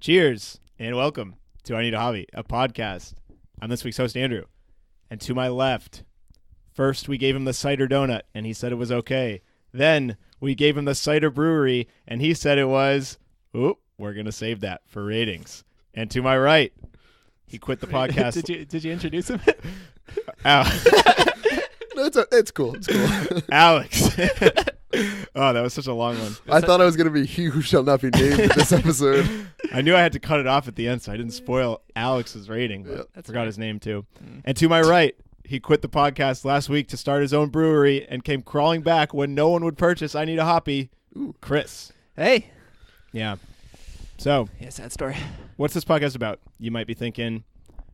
Cheers and welcome to I Need a Hobby, a podcast. I'm this week's host, Andrew. And to my left, first we gave him the cider donut and he said it was okay. Then we gave him the cider brewery and he said it was, we're going to save that for ratings. And to my right, he quit the podcast. Did you introduce him? No, it's cool. It's cool. Alex. Oh, that was such a long one. I thought I was going to be he who shall not be named in this episode. I knew I had to cut it off at the end so I didn't spoil Alex's rating, but I forgot his name too. And to my right, he quit the podcast last week to start his own brewery and came crawling back when no one would purchase I Need a Hoppy. Chris. Hey. Yeah. So, Yeah, sad story. what's this podcast about? You might be thinking,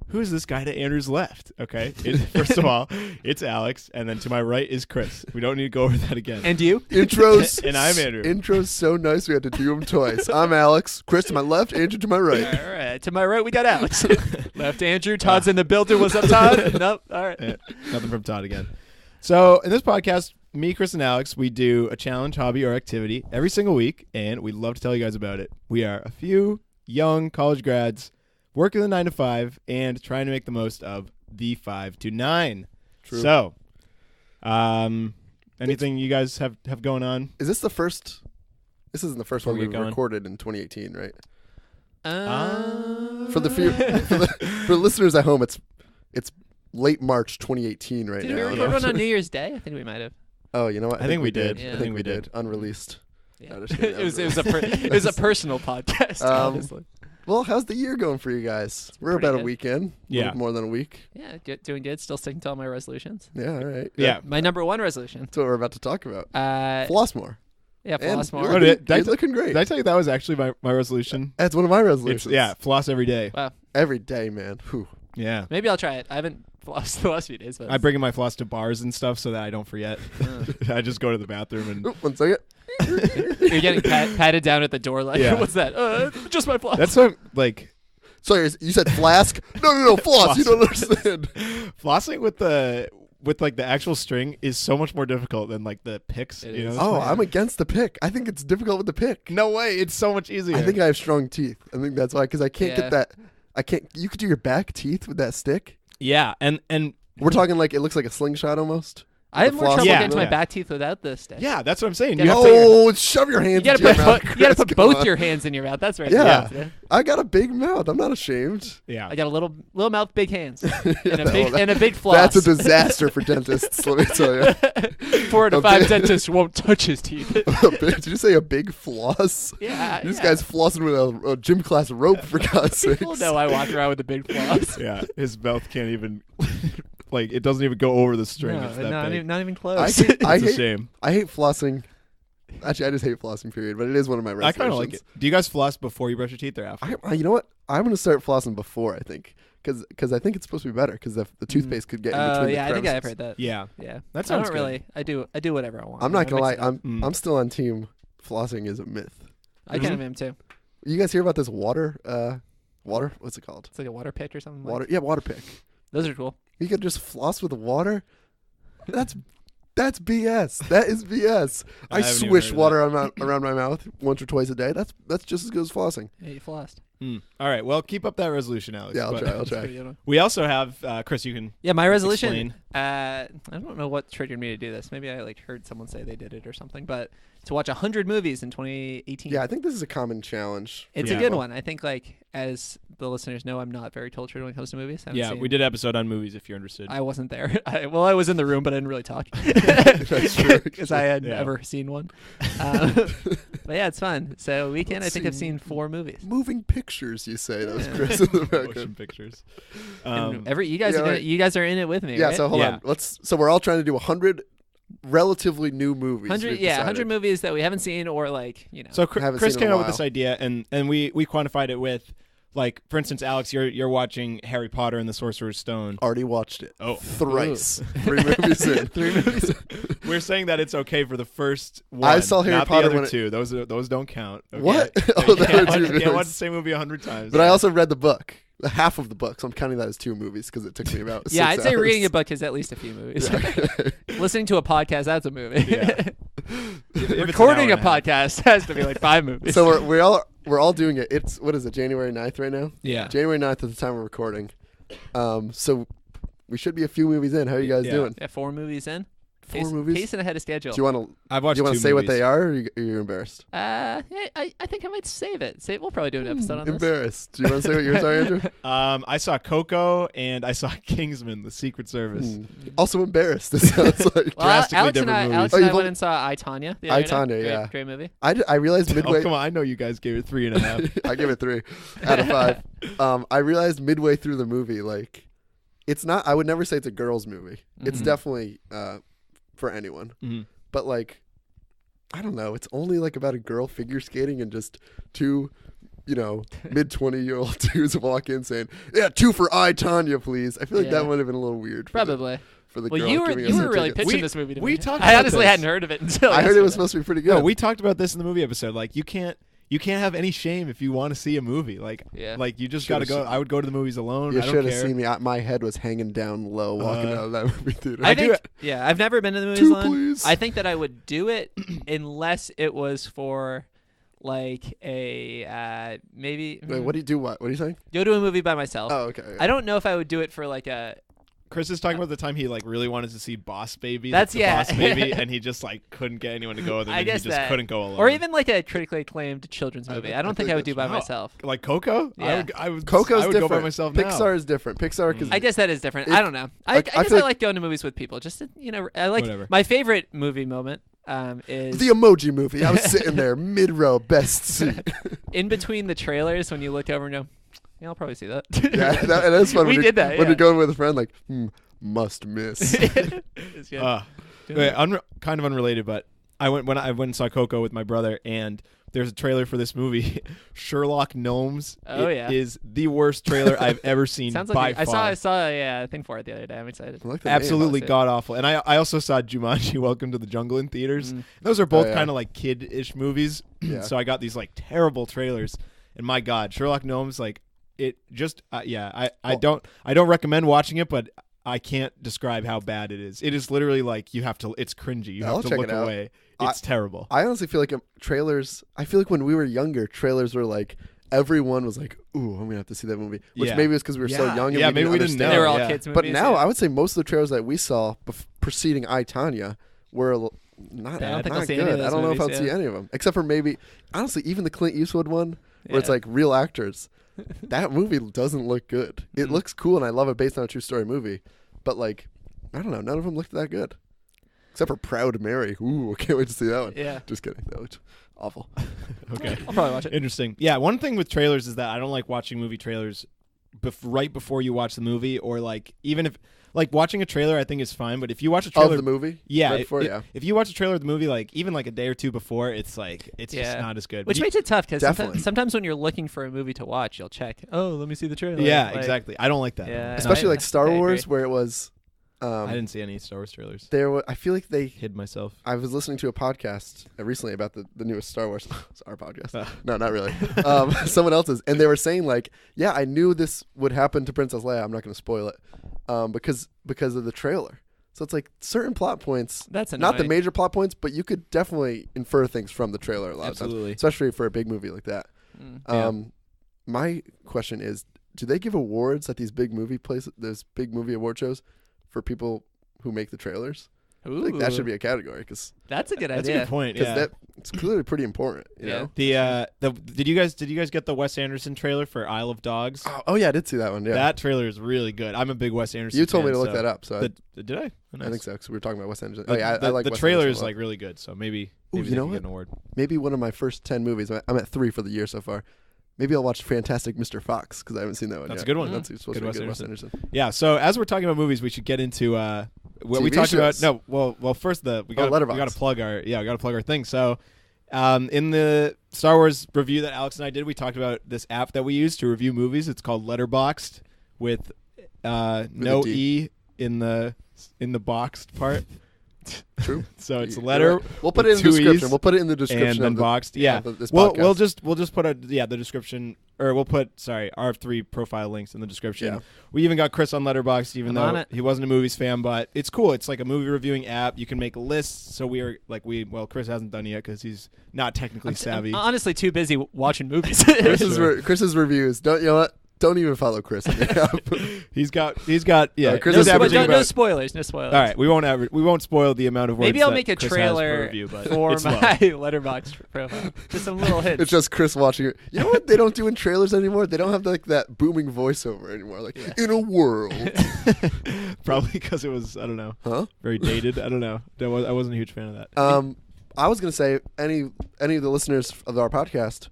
who's this guy to Andrew's left? Okay. First of all, it's Alex, and then to my right is Chris. We don't need to go over that again. And you? Intros. And I'm Andrew. Intros so nice we had to do them twice. I'm Alex. Chris to my left, Andrew to my right. All right. To my right, we got Alex. Left, Andrew. Todd's in the building. What's up, Todd? Nope. All right. Nothing from Todd again. So, in this podcast, me, Chris, and Alex, we do a challenge, hobby, or activity every single week, and we'd love to tell you guys about it. We are a few young college grads working the 9 to 5 and trying to make the most of the 5 to 9. True. So, anything you guys have going on? Is this the first? This isn't the first one Before we we get going. recorded in 2018, right? For For the listeners at home, it's late March 2018 right Did now. we record one on New Year's Day? I think we might have. Oh, you know what? I think we did. Yeah. I think we did. Unreleased. Yeah. No, just kidding. it was a personal podcast, obviously. Well, how's the year going for you guys? We're pretty about a good. week in. Yeah. A little more than a week. Yeah, doing good. Still sticking to all my resolutions. Yeah, all right. Yeah. My number one resolution. That's what we're about to talk about. Uh, Floss more. yeah, And floss you're more. Oh, did I- You're looking great. Did I tell you that was actually my resolution? That's one of my It's, resolutions. floss every day. Wow. Every day, man. Whew. Yeah. Maybe I'll try it. I haven't flossed the last few days, but I bring in my floss to bars and stuff so that I don't forget. I just go to the bathroom and... Oh, 1 second. you're getting patted down at the door like, Yeah. what's that? Just my floss. That's what, like... Sorry, you said flask? No, floss. You don't understand. Flossing with the actual string is so much more difficult than like the picks. It You know? is. Oh, I'm against the pick. I think it's difficult with the pick. No way! It's so much easier. I think I have strong teeth. I think that's why, because I can't Yeah. get that. I can't. You could do your back teeth with that stick. yeah, and We're talking like it looks like a slingshot almost. I have more floss. trouble Yeah. getting to my Yeah. back teeth without this stick. yeah, that's what I'm saying. Yeah. You have to. Oh, shove your hands. You gotta into your mouth, put you gotta Chris. put Come both on. your hands in your mouth. That's right. Yeah. I got a big mouth. I'm not ashamed. Yeah, I got a little mouth, big hands, and Yeah, a big floss. That's a disaster for dentists. Let me tell you. 4 to A 5 big- dentists won't touch his teeth. Did you say a big floss? Yeah, This yeah. guy's flossing with a gym class rope, for God's sake. People know I walk around with a big floss. yeah. His mouth can't even like it doesn't even go over the string. No, it's that not big. even, not even I close. hate, I, It's a hate, shame. I hate flossing. Actually, I just hate flossing, period. But it is one of my I resolutions. kind of like it. Do you guys floss before you brush your teeth or after? You know what? I'm going to start flossing before, I think. Because I think it's supposed to be better. Because the toothpaste could get in between the yeah, I think I've crevices. heard that. Yeah. Yeah, That I sounds don't good. really. I do whatever I want. I'm not I going to mix lie. it up. I'm still on team flossing is a myth. I kind of am too. You guys hear about this water? What's it called? It's like a water pick or something. like- Water. Yeah, water pick. Those are cool. You could just floss with water. That's BS. That is BS. I haven't even swish heard of water around my mouth once or twice a day. That's just as good as flossing. Yeah, you flossed. All right. Well, keep up that resolution, Alex. Yeah, I'll But try. I'll That's try. pretty good one. We also have Chris. You can. Yeah, my resolution. Explain. I don't know what triggered me to do this. Maybe I heard someone say they did it or something. But to watch 100 movies in 2018. Yeah, I think this is a common challenge. It's Yeah. a good one. I think as the listeners know, I'm not very cultured when it comes to movies. I haven't Yeah, seen- we did an episode on movies. If you're interested. I wasn't there. I was in the room, but I didn't really talk. That's true. Because I had Yeah. never seen one. But yeah, it's fun. So weekend, Let's I think I've see. seen 4 movies. Moving pictures, you say. That was Yeah. Chris in the Motion background. pictures. And you guys yeah, are doing, right. you guys are in it with me, Yeah, right? so hold Yeah. on. So we're all trying to do 100 relatively new movies. 100 we've yeah, 100 decided. movies that we haven't seen or So Haven't Chris seen in came a up with this while. idea, and we quantified it with, like, for instance, Alex, you're watching Harry Potter and the Sorcerer's Stone. Already watched it. Oh. Thrice. 3 movies in. 3 movies. We're saying that it's okay for the first one. I saw Harry not Potter the other when it- two. Those don't count. Okay? What? You Oh, that can't would watch- do you can't watch this. the same movie 100 times. But I also read the book. Half of the book, so I'm counting that as 2 movies because it took me about 6 Yeah, I'd say hours. reading a book is at least a few movies. Yeah. Listening to a podcast, that's a movie. Yeah. If it's an Recording hour a and half. podcast has to be like 5 movies. So we're all we're all doing it. It's what is it? January 9th right now. Yeah. January 9th at the time we're recording. So we should be a few movies in. How are you guys doing? Yeah, 4 movies in. 4 movies. Pacing ahead of schedule. Do you want to? I've watched. Do you want two to say what movies. they are? Or are you embarrassed? Yeah, I think I might save it. We'll probably do an episode on this. Embarrassed. Do you want to say what yours are, Andrew? I saw Coco and I saw Kingsman: The Secret Service. Also embarrassed. It sounds like. Well, Drastically Alex different and I, movies. Alex Oh, and I you've went only- and saw I, Tonya. the other day. Tonya, yeah. Great movie. I realized midway. Oh come on! I know you guys gave it 3.5. I give it 3 out of 5. I realized midway through the movie, like, it's not. I would never say it's a girls' movie. It's Mhm. definitely for anyone. Mm-hmm. But like, I don't know. It's only like about a girl figure skating and just 2, mid 20-year-old dudes walk in saying, "Yeah, 2 for I, Tonya, please." I feel like Yeah. that would have been a little weird. Probably. For the Well, girl you were giving us her really tickets. pitching this movie to we me. talked I about honestly this. hadn't heard of it until I heard it yesterday. was supposed to be pretty good. No, we talked about this in the movie episode. Like you can't have any shame if you want to see a movie. Like Yeah. like you just Should've got to go. seen- I would go to the movies alone. You I don't should have care. seen me. My head was hanging down low walking out of that movie theater. I do think, yeah, I've never been to the movies 2, alone. please. I think that I would do it unless it was for like a maybe Wait, what do you do? What are you saying? go to a movie by myself. Oh, okay. I don't know if I would do it for like a Chris is talking about the time he like really wanted to see Boss Baby. That's- the yeah. Boss Baby, and he just like couldn't get anyone to go with him. I and guess he just that. couldn't go alone. or even like a critically acclaimed children's movie. I don't think think I would do that's- by Oh, myself. like Coco. Yeah. I would Coco's I would different. go by myself now. Pixar is different. Pixar because I guess that is different. It- I don't know. I like, I guess feel I like- like going to movies with people. Just to, I like Whatever. my favorite movie moment is the Emoji Movie. I was sitting there mid row, best seat. in between the trailers when you look over and go, yeah, I'll probably see that. Yeah, that is fun. We when did that, when yeah. you're going with a friend, like, must miss. It's good. Wait, kind of unrelated, but I went and saw Coco with my brother, and there's a trailer for this movie, Sherlock Gnomes. Oh, It yeah. is the worst trailer I've ever seen. Sounds by like far. I saw a thing for it the other day. I'm excited. I like the name. Absolutely it. god awful. And I also saw Jumanji: Welcome to the Jungle in theaters. Mm. Those are both Oh, yeah. kind of like kid-ish movies. Yeah. So I got these like terrible trailers, and my god, Sherlock Gnomes, like it just I don't recommend watching it, but I can't describe how bad it is. It is literally like it's cringy. You I'll have to check look it out. away. It's terrible. I honestly feel like trailers. I feel like when we were younger, trailers were like everyone was like, "Ooh, I'm gonna have to see that movie." Which Yeah. maybe it's because we were so Yeah. young. And Yeah, we maybe we didn't understand. know. They were all yeah. kids movies. But now yeah. I would say most of the trailers that we saw preceding I, Tonya were not, I don't think I'll not see any of good. I those don't know if I'll movies, see yeah. any of them, except for maybe honestly even the Clint Eastwood one where it's Yeah. like real actors. That movie doesn't look good. It Mhm. looks cool, and I love it based on a true story movie. But like, I don't know, none of them looked that good, except for Proud Mary. Ooh, I can't wait to see that one. Yeah. Just kidding. That was awful. Okay. I'll probably watch it. Interesting. Yeah, one thing with trailers is that I don't like watching movie trailers right before you watch the movie, or like even if like watching a trailer I think is fine, but if you watch a trailer Of the movie? yeah, Right before, if you watch a trailer of the movie like even like a day or two before, it's like it's just Yeah. not as good. Which But makes it tough because Definitely. sometimes when you're looking for a movie to watch, you'll check. Oh, let me see the trailer. yeah, Like, exactly. I don't like that. Yeah, No. Especially I- like Star I agree. Wars, where it was. I didn't see any Star Wars trailers. I feel like they. Hid myself. I was listening to a podcast recently about the newest Star Wars. It's our podcast. Uh. No, not really. Someone else's, and they were saying like, yeah, I knew this would happen to Princess Leia. I'm not going to spoil it, because of the trailer. So it's like certain plot points, That's annoying. not the major plot points, but you could definitely infer things from the trailer a lot of Absolutely. times, especially for a big movie like that. Mm. Yeah. My question is, do they give awards at these big movie places, those big movie award shows, for people who make the trailers? I feel like that should be a category because That's a good That's a idea. good point. Yeah. that it's clearly pretty important. You Yeah. know? Did you guys get the Wes Anderson trailer for Isle of Dogs? Oh yeah, I did see that one. Yeah, That trailer is really good. I'm a big Wes Anderson. you told me fan, to look so that up. So Did I? Oh, nice. I think so. Because we were talking about Wes Anderson. The, Oh yeah, I like the Wes trailer Anderson is a lot. like really good. So maybe Ooh, they you know can what? get an award. Maybe one of my first 10 movies. I'm at 3 for the year so far. Maybe I'll watch Fantastic Mr. Fox because I haven't seen that one That's yet. a good one. That's supposed to be good Wes Anderson. Yeah. So as we're talking about movies, we should get into what we TV talked about. shows. No, well, first we got Letterboxd. to plug our thing. So, in the Star Wars review that Alex and I did, we talked about this app that we use to review movies. It's called Letterboxd with no a D. E in the boxed part. True. So it's You're letter. right. We'll put it in the two description. E's We'll put it in the description. and of the, Unboxd. Yeah. this We'll podcast. just put the description, or we'll put our 3 profile links in the description. Yeah. We even got Chris on Letterboxd, even I'm on though it. he wasn't a movies fan, but it's cool. It's like a movie reviewing app. You can make lists. So we are like Chris hasn't done it yet because he's not technically savvy. I'm honestly too busy watching movies. Chris's reviews. Don't you know what? Don't even follow Chris on the app. He's got yeah. Chris no, is averaging no about- spoilers. No spoilers. All right, we won't spoil the amount of words. Maybe I'll that make a Chris has per trailer review, but for it's low. my Letterboxd profile. Just some little hints. It's just Chris watching it. You know what they don't do in trailers anymore? They don't have like that booming voiceover anymore. Like in a world, Probably because it was, I don't know, huh? very dated. I don't know. I wasn't a huge fan of that. I was gonna say any of the listeners of our podcast,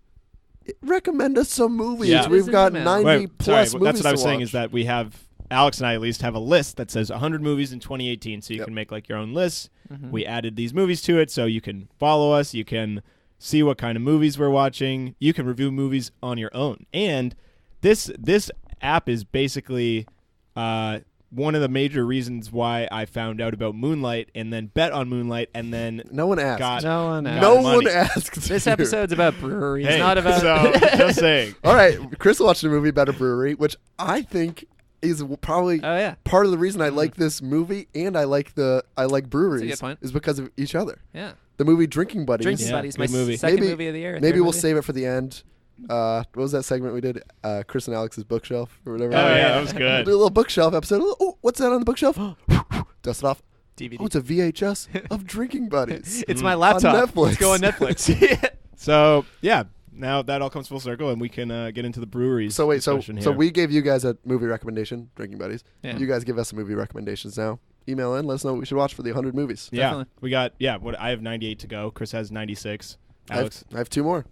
recommend us some movies. Yeah. We've got Wait, 90 Wait, plus sorry, movies. that's what I was to saying watch. is that we have Alex and I at least have a list that says 100 movies in 2018, so you Yep. can make like your own lists. Mhm. We added these movies to it, so you can follow us. You can see what kind of movies we're watching. You can review movies on your own. And this app is basically one of the major reasons why I found out about Moonlight and then bet on Moonlight and then No one asked. got No one. got No money. one asked. This you. episode's about breweries, Hey, not about. so just saying. All right, Chris watched a movie about a brewery, which I think is probably Oh yeah, part of the reason I like this movie and I like breweries good point. is because of each other. yeah. The movie Drinking Buddies. Drinking Yeah, Buddies, my good movie. second Maybe- movie of the year. Maybe third we'll movie. save it for the end. What was that segment we did? Chris and Alex's bookshelf or whatever. Oh, yeah, yeah. that was We'll good. do a little bookshelf episode. Oh, what's that on the bookshelf? Dust it off. DVD. Oh, it's a VHS of Drinking Buddies. It's my laptop. On Netflix. Let's go on Netflix. So yeah, now that all comes full circle, and we can get into the breweries. So wait, so discussion so here. we gave you guys a movie recommendation, Drinking Buddies. Yeah. You guys give us some movie recommendations now. Email in, let us know what we should watch for the 100 movies. yeah Definitely. we got What I have 98 to go. Chris has 96. Alex, I have 2 more.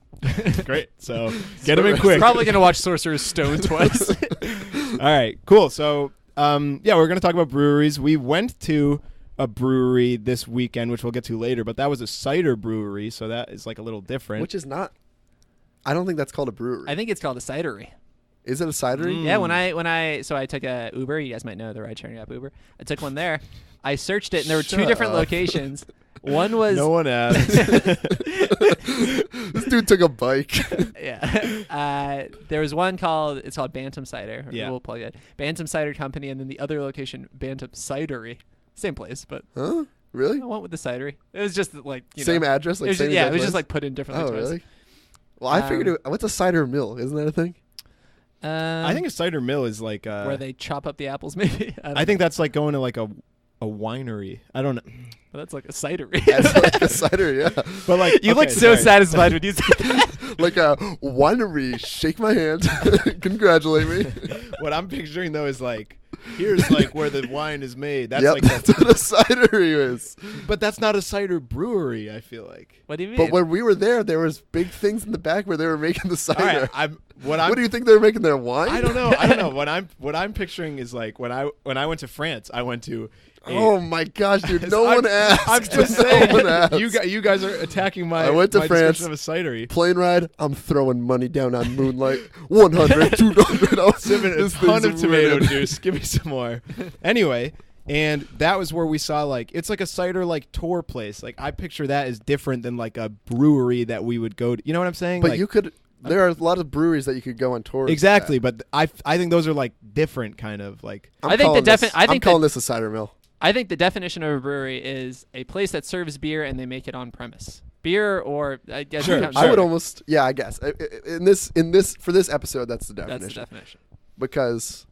great. So get him in quick. Probably gonna watch Sorcerer's Stone twice. All right, cool. So we're gonna talk about breweries. We went to a brewery this weekend, which we'll get to later, but that was a cider brewery, so that is like a little different. Which is not. I don't think that's called a brewery. I think it's called a cidery. Is it a cidery? Yeah, when I took a Uber, you guys might know the ride sharing app Uber. I took one there. I searched it, and there were 2 Shut different up. locations. One was no one asked. This dude took a bike. yeah. There was one called Bantam Cider. Yeah. We'll plug it. Bantam Cider Company, and then the other location, Bantam Cidery. Same place, but Huh? Really? I went with the cidery. It was just like Same know, address? It Like was same just, yeah, exact it was just place? like put in differently. Oh, twice. really? Well, I figured what's a cider mill? Isn't that a thing? I think a cider mill is like where they chop up the apples, maybe. I think that's like going to like a winery. I don't know, Well, that's like a cidery. That's like a cider, yeah. but like You okay, look so sorry. satisfied when you said that. Like a winery. Shake my hand. Congratulate me. What I'm picturing though is like here's like where the wine is made. That's Yep, like that's what a cidery is. but that's not a cider brewery, I feel like. What do you mean? But when we were there was big things in the back where they were making the cider. All right, What do you think they were making their wine? I don't know. What I'm picturing is like when I went to France, I went to Oh my gosh, dude! No I'm- one asked. I'm just No saying. one asked. You guys are attacking my. I went to my France. description of a cidery. Plane ride. I'm throwing money down on Moonlight. 100, 200. I was Sipping a this ton thing's of tomato winning. juice. Give me some more. Anyway, and that was where we saw like it's like a cider like tour place. Like I picture that as different than like a brewery that we would go to. You know what I'm saying? But like, you could. There are a lot of breweries that you could go on tours. exactly. at. But I think those are like different kind of like. I think the I'm calling this a cider mill. I think the definition of a brewery is a place that serves beer and they make it on premise. Beer or I guess Sure, it counts- I would almost. Yeah, I guess in this for this episode, that's the that's definition. the definition. Because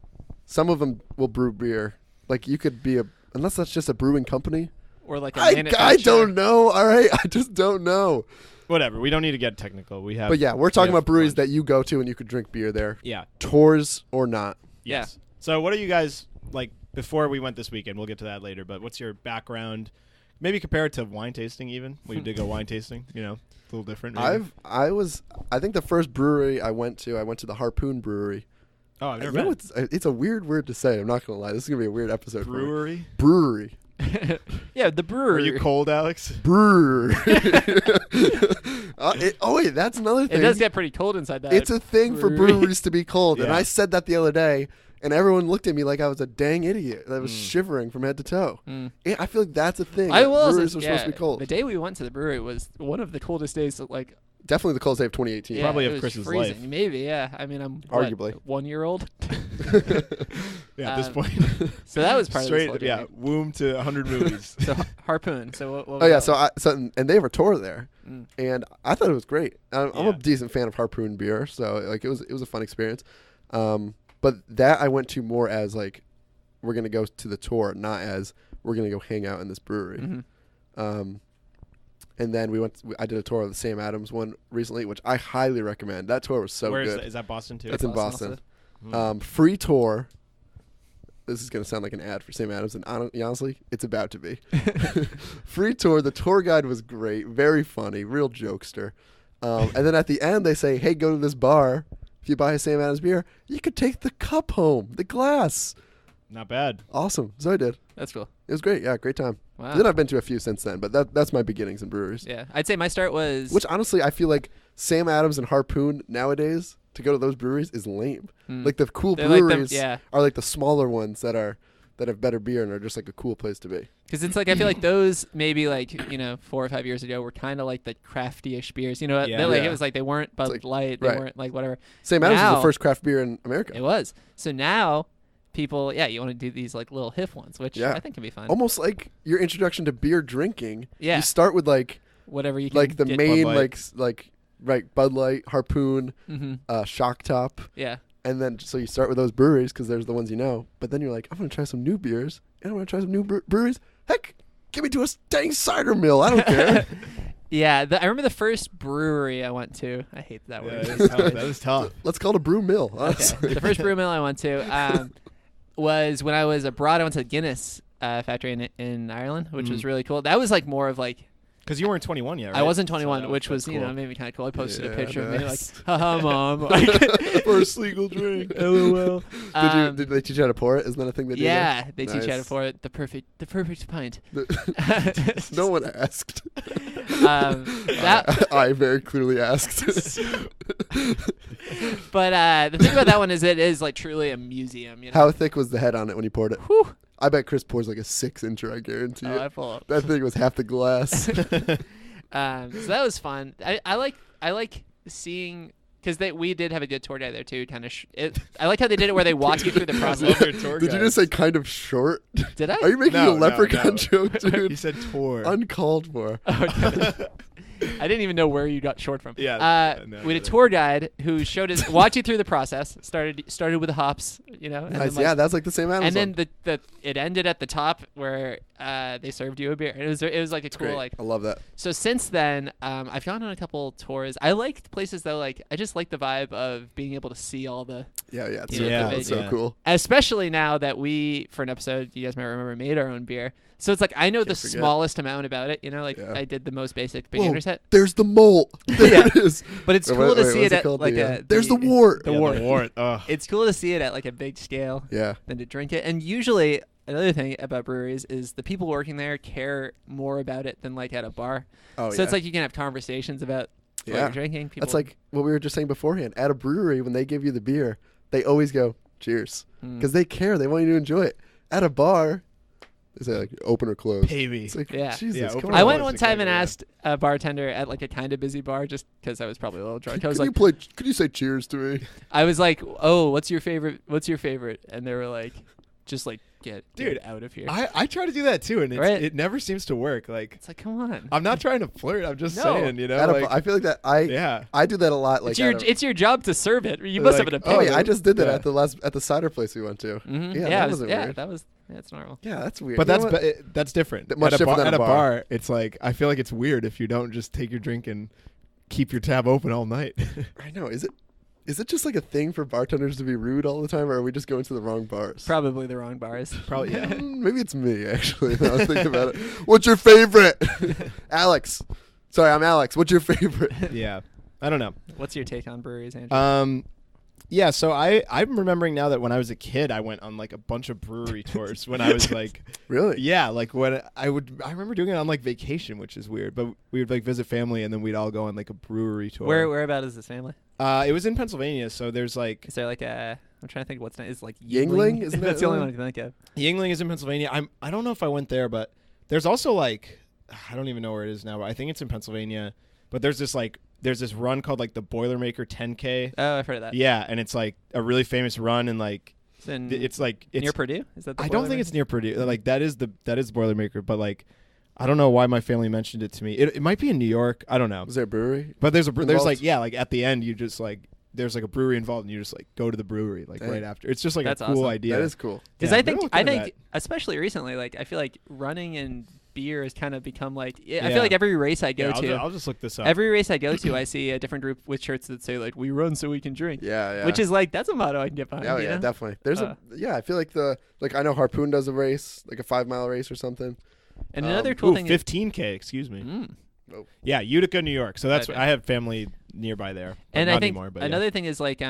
some of them will brew beer. Like you could be unless that's just a brewing company. Or like a I manufacturer. don't know. All right, I just don't know. Whatever. We don't need to get technical. We have. But yeah, we're talking we have about breweries fun. that you go to and you could drink beer there. Yeah. Tours or not. Yes. So what are you guys like before we went this weekend? We'll get to that later. But what's your background? Maybe compare it to wine tasting. Even we did go wine tasting. You know, a little different. Maybe. I think the first brewery I went to the Harpoon Brewery. Oh, I've never You know, been. it's a weird word to say. I'm not gonna lie. This is gonna be a weird episode. for me. Brewery. Brewery. Yeah, the Are brewery. you cold, Alex? Brewery. Wait, that's another It thing. does get pretty cold inside that. It's a thing for brewery. breweries to be cold, and Yeah. I said that the other day, and everyone looked at me like I was a dang idiot that was shivering from head to toe. I feel like that's a thing. I will. Breweries are supposed to be cold. The day we went to the brewery was one of the coldest days. Like Definitely the coldest day of 2018. yeah, Probably it of was Chris's freezing. life. Maybe, yeah. I mean, I'm Arguably. 1 year old. Yeah, at this point. So that was part Straight, of the yeah, womb to 100 movies. So Harpoon. So what Oh yeah, was that? and they have a tour there, and I thought it was great. I'm Yeah. a decent fan of Harpoon beer, so like it was a fun experience. But that I went to more as like we're gonna go to the tour, not as we're gonna go hang out in this brewery. And then I did a tour of the Sam Adams one recently, which I highly recommend. That tour was so Where good. is that Boston too? It's in Boston Boston. Free tour. This is going to sound like an ad for Sam Adams, and honestly, it's about to be. Free tour. The tour guide was great. Very funny. Real jokester. And then at the end, they say, hey, go to this bar. If you buy a Sam Adams beer, you could take the cup home, the glass. Not bad. Awesome. So I did. That's cool. It was great. Yeah, great time. Wow. Then I've been to a few since then, but that's my beginnings in breweries. Yeah, I'd say my start was Which honestly, I feel like Sam Adams and Harpoon nowadays to go to those breweries is lame. Like the cool They're like breweries yeah. are like the smaller ones that have better beer and are just like a cool place to be. Because it's like I feel like those maybe like 4 or 5 years ago were kind of like the crafty-ish beers. Yeah. It was like they weren't Bud like- Light, they right. weren't like whatever. Sam Adams is Now- the first craft beer in America. It was. So now people, you want to do these like little HIF ones, which Yeah. I think can be fun. Almost like your introduction to beer drinking. Yeah. You start with like Whatever you can the get. main Bud Light. like right Bud Light, Harpoon, Shock Top, Yeah. and then so you start with those breweries because there's the ones you know. But then you're like, I'm gonna try some new beers and I'm gonna try some new breweries. Heck, give me to a dang cider mill. I don't care. Yeah, I remember the first brewery I went to. I hate that Yeah, word. that is tough. That is tough. Let's call it a brew mill. Okay. Honestly. The first brew mill I went to was when I was abroad. I went to the Guinness factory in Ireland, which was really cool. That was like more of like Because you weren't 21 yet, right? I wasn't So 21, which was that's cool. maybe kind of cool. I posted a Yeah, picture of me like, nice. haha, mom. First legal drink. LOL. Did they teach you how to pour it? Isn't that a thing they do? Yeah, they teach you how to Nice. pour it the perfect pint. No one asked. That, I very clearly asked. but the thing about that one is it is like truly a museum. How thick was the head on it when you poured it? Whew. I bet Chris pours like a 6-incher. I guarantee Oh, it. I pull up. That thing was half the glass. So that was fun. I like seeing because we did have a good tour guide there too. I like how they did it where they walk you through the process. Did you just say kind of short? Did I? Are you making No, a no, leprechaun no. joke, dude? You said tour. Uncalled for. I didn't even know where you got short from. Yeah, no, we had a no. tour guide who showed us, walked you through the process. Started with the hops, and Nice. then, Yeah, that's like the same Amazon. and then it ended at the top where they served you a beer. It was like a cool Great. like. I love that. So since then, I've gone on a couple tours. I like places though. Like I just like the vibe of being able to see all the, Yeah, it's Yeah, so, cool. It's so yeah. cool. especially now that we for an episode you guys might remember made our own beer. So it's like I know the Can't forget. smallest amount about it. Yeah. I did the most basic Whoa, beginner set. there's the mole. There Yeah. it is. But it's Wait, cool to wait, see what's it at called? like There's the wart. The Yeah, wart. The wart. Ugh. It's cool to see it at like a big scale Yeah. than to drink it. And usually another thing about breweries is the people working there care more about it than like at a bar. Oh, So yeah. it's like you can have conversations about what Yeah. you're drinking. People, That's like what we were just saying beforehand. At a brewery, when they give you the beer, they always go, cheers. Because they care. They want you to enjoy it. At a bar, they say, like, open or close. Baby. It's like, Yeah. Jesus, Yeah, come open on. or I went close one is time and exactly, yeah. asked a bartender at like a kind of busy bar just because I was probably a little drunk. I was Could like, you say cheers to me? I was like, oh, what's your favorite? What's your favorite? And they were like, just like get Dude, out of here. I try to do that too, and Right. it never seems to work. Like It's like, come on. I'm not trying to flirt. I'm just No. saying, you know. At a like, bar- I feel like that yeah. I do that a lot. Like It's your job to serve it. You must Like, have an oh opinion. yeah, I just did that Yeah. at the cider place we went to. Mhm. Yeah, Yeah, that it was- wasn't yeah, weird. that was that's normal. Yeah, that's weird. But You know that's what? that's different. Much at a different bar, than at a a bar. bar, it's like I feel like it's weird if you don't just take your drink and keep your tab open all night. I know. Is it just like a thing for bartenders to be rude all the time, or are we just going to the wrong bars? Probably the wrong bars. Probably yeah. Maybe it's me actually. Now I think about it. What's your favorite? Alex. Sorry, I'm Alex. What's your favorite? Yeah. I don't know. What's your take on breweries, Andrew? Yeah, so I'm remembering now that when I was a kid, I went on like a bunch of brewery tours when I was like, Really? yeah, like when I remember doing it on like vacation, which is weird, but we would like visit family and then we'd all go on like a brewery tour. Where about is this family? It was in Pennsylvania, so there's like Is there like a I'm trying to think what's is like Yingling? Isn't That's that the only one? one I can think of. Yingling is in Pennsylvania. I don't know if I went there, but there's also like I don't even know where it is now, but I think it's in Pennsylvania. But there's this run called like the Boilermaker 10K. Oh, I've heard of that. Yeah, and it's like a really famous run, and like it's near Purdue. Is that? The I don't think it's near Purdue. Like that is Boilermaker, but like I don't know why my family mentioned it to me. It might be in New York. I don't know. Is there a brewery? But there's involved? like like at the end you just like there's like a brewery involved, and you just like go to the brewery like right after. It's just like That's a cool awesome. idea. That is cool. Because Yeah, I maybe think we'll look into that. especially recently, like I feel like running and beer has kind of become like I Yeah. feel like every race I go to. I'll just look this up. Every race I go to, I see a different group with shirts that say like "We run so we can drink," Yeah. which is like that's a motto I can get behind. Oh you yeah, know? definitely. There's I feel like I know Harpoon does a race, like a 5-mile race or something. And another cool thing 15K, excuse me. Oh. Yeah, Utica, New York. So that's Okay. I have family nearby there. But and not I think anymore, but another thing is like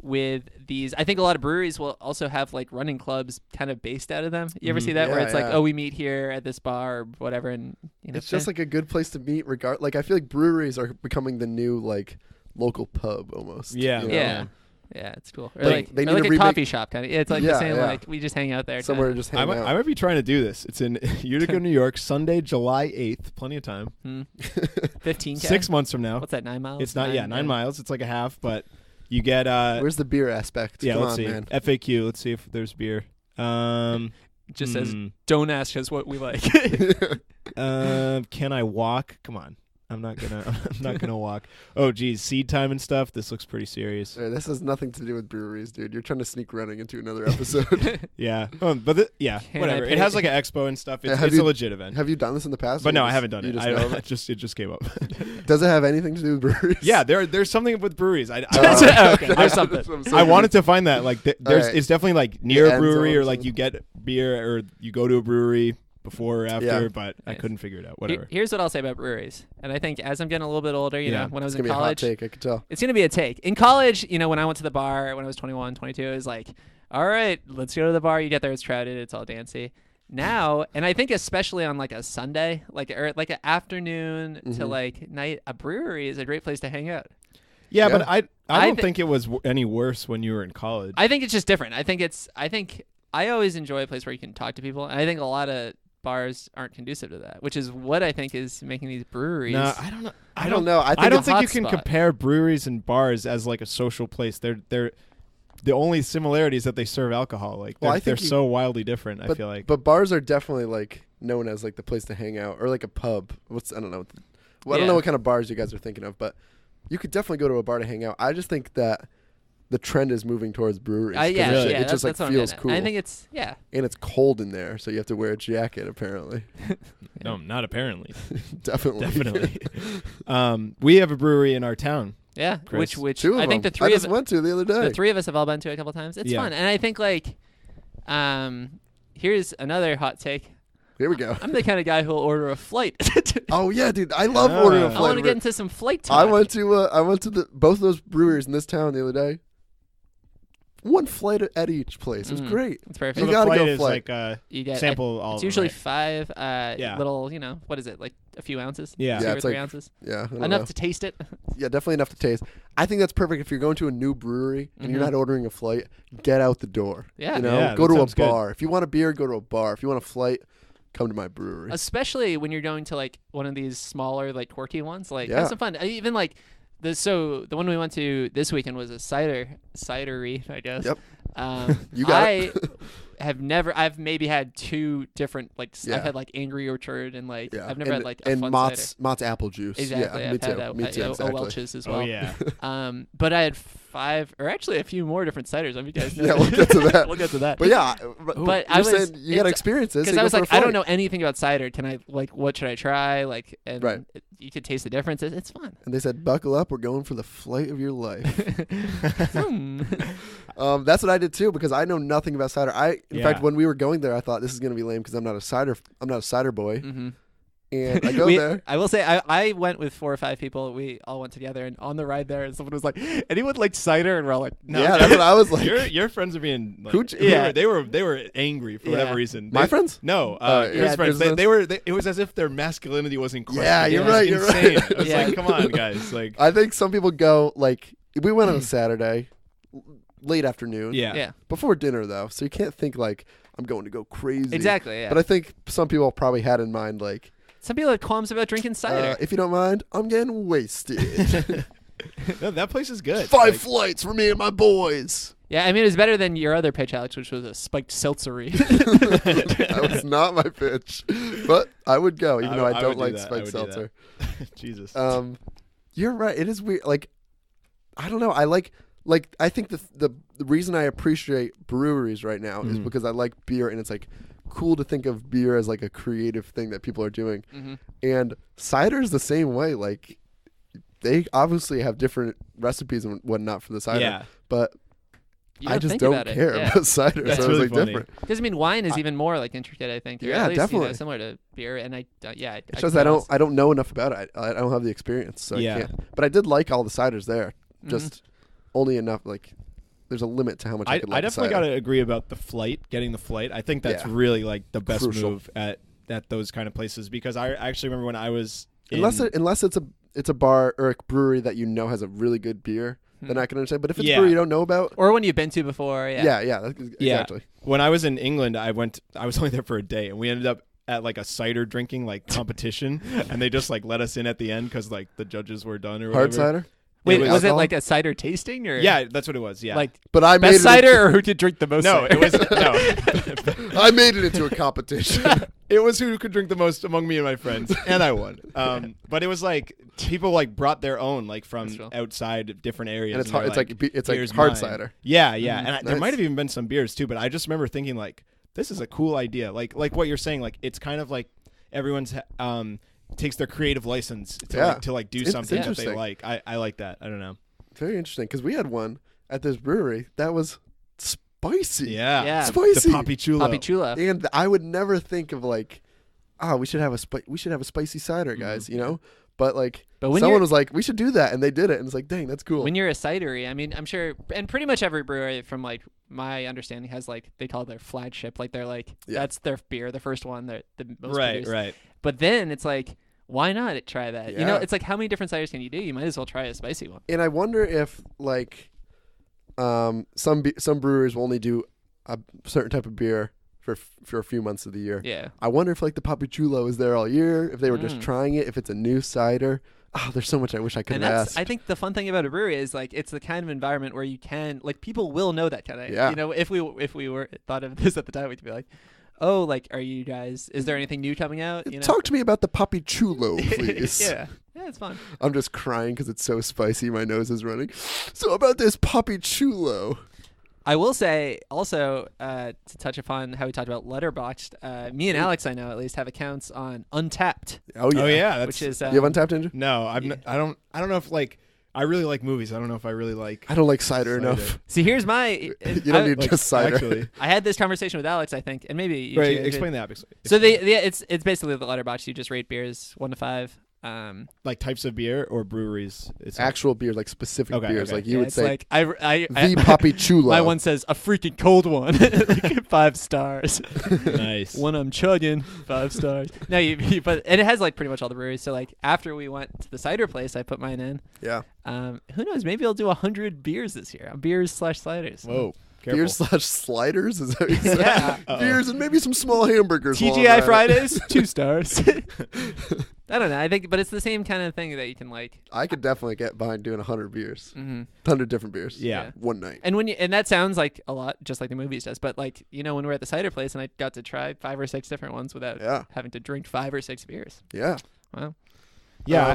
with these, I think a lot of breweries will also have like running clubs kind of based out of them. You ever see that where Yeah, it's like, yeah. oh, we meet here at this bar or whatever, and you know, It's just like a good place to meet. Like I feel like breweries are becoming the new like local pub almost. Yeah. you know? yeah, it's cool. Or Like, like, they or need like to a remake- coffee shop kind of. It's like the Yeah, same yeah. like we just hang out there. Somewhere kinda. just I hang might, out. I might be trying to do this. It's in Utica, New York, Sunday, July 8th. Plenty of time. 15K. 6 months from now. What's that? 9 miles? It's not 9 miles. It's like a half, but you get Where's the beer aspect? yeah, Come let's on, see. man. FAQ. Let's see if there's beer. Just says, don't ask us what we like. Can I walk? Come on. I'm not gonna walk. Oh geez, seed time and stuff. This looks pretty serious. This has nothing to do with breweries, dude. You're trying to sneak running into another episode. Yeah. But Can whatever. I It has pay- like an expo and stuff. It's, Have it's a you- legit event. Have you done this in the past? But or no, you I just- haven't done you it. just know of It it? just came up. Does it have anything to do with breweries? Yeah, there's something with breweries. Okay, Okay. there's something. That's what I'm I saying. wanted to find that. Like, there's Alright. it's definitely like near The a end brewery, zone or like you get beer, or you go to a brewery before or after. Yeah. But I Nice. couldn't figure it out. Whatever. Here's what I'll say about breweries. And I think as I'm getting a little bit older, you Yeah. know, when I was It's in gonna be a hot college, take. I could tell. it's going to be a take. In college, you know, when I went to the bar when I was 21, 22, it was like, all right, let's go to the bar. You get there, it's crowded, it's all dancey. Now, and I think especially on like a Sunday, or like an afternoon to like night, a brewery is a great place to hang out. Yeah, Yeah. but I I don't thi- think it was any worse when you were in college. I think it's just different. I think I always enjoy a place where you can talk to people. And I think a lot of bars aren't conducive to that, which is what I think is making these breweries. No, I don't know. I don't know. I think I don't it's think a you can hotspot. compare breweries and bars as like a social place. They're the only similarity is that they serve alcohol. Like Well, they're, I think they're you- so wildly different. I but, feel like. but bars are definitely like known as like the place to hang out, or like a pub. I don't know. Well, I don't Yeah. know what kind of bars you guys are thinking of, but you could definitely go to a bar to hang out. I just think that the trend is moving towards breweries. 'cause Yeah, Really? yeah, it just like that's what I'm feels getting at. cool. I think it's and it's cold in there, so you have to wear a jacket. Apparently, No, not apparently. definitely, Definitely. We have a brewery in our town. yeah. Chris. Which Two of I think them. the three I just of went to the other day. the three of us have all been to a couple times. It's Yeah. fun, and I think like, here's another hot take. Here we go. I'm the kind of guy who'll order a flight. Oh yeah, dude, I love ordering a I I flight. want to of get beer. into some flight talk. I went to the both of those breweries in this town the other day. One flight at each place. It was great. It's perfect. You So the gotta flight go is flight. like You get sample all. It's of them, usually right? 5 little, what is it, like a few ounces? Yeah. 2 Yeah, or it's 3 like- ounces. Yeah, I don't Enough know. to taste it. Yeah, definitely enough to taste. I think that's perfect if you're going to a new brewery and you're Mhm. not ordering a flight. Get out the door. Yeah. you know, Yeah, go that to a sounds good. bar. If you want a beer, go to a bar. If you want a flight, come to my brewery. Especially when you're going to like one of these smaller, like quirky ones. Like Yeah. have some fun. Even like the one we went to this weekend was a cidery, I guess. Yep. You got I it. I've maybe had 2 different Yeah. I've had like Angry Orchard and like Yeah, I've never and, had like a and fun Mott's cider. Mott's apple juice. Exactly. Yeah, I've had me too. Exactly. Welch's as well. Oh yeah. But I had 5 or actually a few more different ciders. I mean, you guys know. Yeah, we'll get to that. We'll get to that. But yeah, But you're I was saying you got to it's- experience this. because so I you was go for like, a I don't flight. know anything about cider. Can I what should I try? Like, and Right. You could taste the difference. It's fun. And they said, "Buckle up, we're going for the flight of your life." Hmm. That's what I did too because I know nothing about cider. In Yeah. fact, when we were going there, I thought this is gonna be lame because I'm not a cider boy. Mm-hmm. And I go there. I will say I went with 4 or 5 people. We all went together, and on the ride there, someone was like, "Anyone like cider?" And we're all like, "No." Yeah, that's what I was like. your friends are being like, Who'd you- Yeah. they were angry for whatever reason. My They- friends? No, Oh, Chris' yeah, friends. Chris' They were. It was as if their masculinity was in question. Yeah, you're It was right, you're insane. right. I was Yeah. like, come on, guys. Like, I think some people go like we went on a Saturday. late afternoon. Yeah. Before dinner though, so you can't think like I'm going to go crazy. Exactly. Yeah. But I think some people probably had in mind like, some people had qualms about drinking cider. if you don't mind, I'm getting wasted. No, that place is good. 5 flights for me and my boys. Yeah, I mean, it was better than your other pitch, Alex, which was a spiked seltzery. That was not my pitch, but I would go, even though I don't would do like that. I spiked would do seltzer. that. Jesus. You're right. It is weird. Like, I don't know. I like I think the reason I appreciate breweries right now is because I like beer, and it's like cool to think of beer as like a creative thing that people are doing. And cider is the same way. Like, they obviously have different recipes and whatnot for the cider, but I just don't care about cider. That's so really it's like funny. different. Because I mean, wine is even more like intricate, I think. Or Yeah, at least, definitely. similar to beer, and I It's just I don't know enough about it. I don't have the experience, so I can't. But I did like all the ciders there. Just only enough. Like, there's a limit to how much I could like. I definitely got to agree about the flight, getting the flight. I think that's really like the best Crucial. move at those kind of places, because I actually remember when I was unless it's a bar or a brewery that you know has a really good beer, then I can understand. But if it's a brewery you don't know about, or one you've been to before, exactly. When I was in England, I was only there for a day, and we ended up at like a cider drinking like competition, and they just like let us in at the end because like the judges were done or whatever. Hard cider. Wait, was it alcohol? like a cider tasting or? Yeah, that's what it was. Yeah, Like, but I made best it cider or who could drink the most? no, cider? it was no. I made it into a competition. It was who could drink the most among me and my friends, and I won. But it was like people like brought their own like from outside different areas, and it's they were hard, it's like "Here's hard mine." cider. Yeah, and there Nice. might have even been some beers too. But I just remember thinking like, this is a cool idea. Like what you're saying. Like, it's kind of like everyone's takes their creative license to do It's something that they interesting. like. I like that. I don't know. Very interesting, because we had one at this brewery that was spicy. Yeah. Spicy. The Papi Chulo. Papi Chulo. And I would never think of like, we should have a spicy cider, guys. You know, but like, But when someone you're- was like, we should do that, and they did it, and it's like, dang, that's cool. When you're a cidery, I mean, I'm sure, and pretty much every brewery, from like my understanding, has like they call it their flagship, like they're like that's their beer, the first one, the most produced. Right. But then it's like, why not try that? You know, Yeah. it's like, how many different ciders can you do? You might as well try a spicy one. And I wonder if like, some breweries will only do a certain type of beer for a few months of the year. Yeah. I wonder if like the Papi Chulo is there all year, if they were just trying it, if it's a new cider. Oh, there's so much I wish I could And have that's, asked. I think the fun thing about a brewery is like it's the kind of environment where you can like people will know that kind of Yeah. you know, if we were thought of this at the time, we'd be like, oh, like, are you guys, is there anything new coming out? You know? Talk to me about the Papi Chulo, please. yeah, it's fun. I'm just crying because it's so spicy. My nose is running. So about this Papi Chulo. I will say also to touch upon how we talked about letterboxd. Me and Alex, I know at least, have accounts on Untappd, Oh yeah. Oh yeah. That's, which is You have Untappd, Andrew? no. I don't know if like I really like movies. I don't know if I really like. I don't like cider enough. See, here's my. You don't need just cider. Actually. I had this conversation with Alex, I think, and maybe you Right, two- explain that. So it's basically the letterbox. You just rate beers 1 to 5. Like types of beer or breweries. It's Actual beers, like specific beers, okay. like you would it's say. like I the Papi Chulo. my one says a freaking cold one, like 5 stars. nice. One I'm chugging, 5 stars. No, but and it has like pretty much all the breweries. So like after we went to the cider place, I put mine in. Yeah. Who knows? Maybe I'll do 100 beers this year. Beers / ciders. Whoa. Careful. Beers / sliders? Is that what you said? Yeah. Beers and maybe some small hamburgers. while I'm at TGI it. Fridays, 2 stars. I don't know. I think, but it's the same kind of thing that you can like. I could definitely get behind doing 100 beers. Mm-hmm. 100 different beers. Yeah. One night. And and that sounds like a lot, just like the movies does. But like, you know, when we're at the cider place and I got to try 5 or 6 different ones without having to drink 5 or 6 beers. Yeah. Wow. Yeah.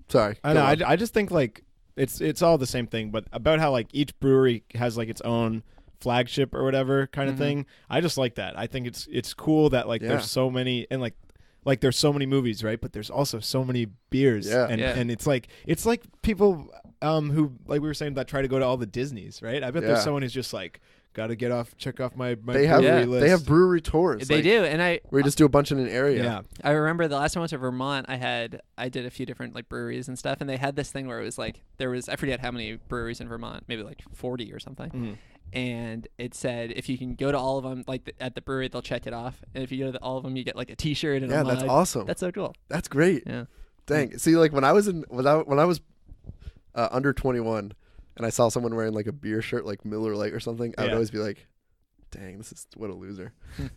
Sorry. I go know. on. I just think like it's all the same thing, but about how like each brewery has like its own flagship or whatever kind of thing. I just like that. I think it's cool that like there's so many, and like there's so many movies, right? But there's also so many beers. Yeah. And it's like people who, like we were saying, that try to go to all the Disneys, right? I bet there's someone who's just like gotta check off my They have brewery list. they have brewery tours. They do, and where you just do a bunch in an area. Yeah. I remember the last time I went to Vermont, I did a few different like breweries and stuff, and they had this thing where it was like I forget how many breweries in Vermont, maybe like 40 or something. Mm-hmm. And it said if you can go to all of them, like at the brewery, they'll check it off, and if you go to all of them, you get like a T-shirt and a mug. That's awesome. That's so cool. That's great. Yeah. Dang. See, like when I was under 21, and I saw someone wearing like a beer shirt, like Miller Lite or something, I would Yeah. always be like, dang, what a loser.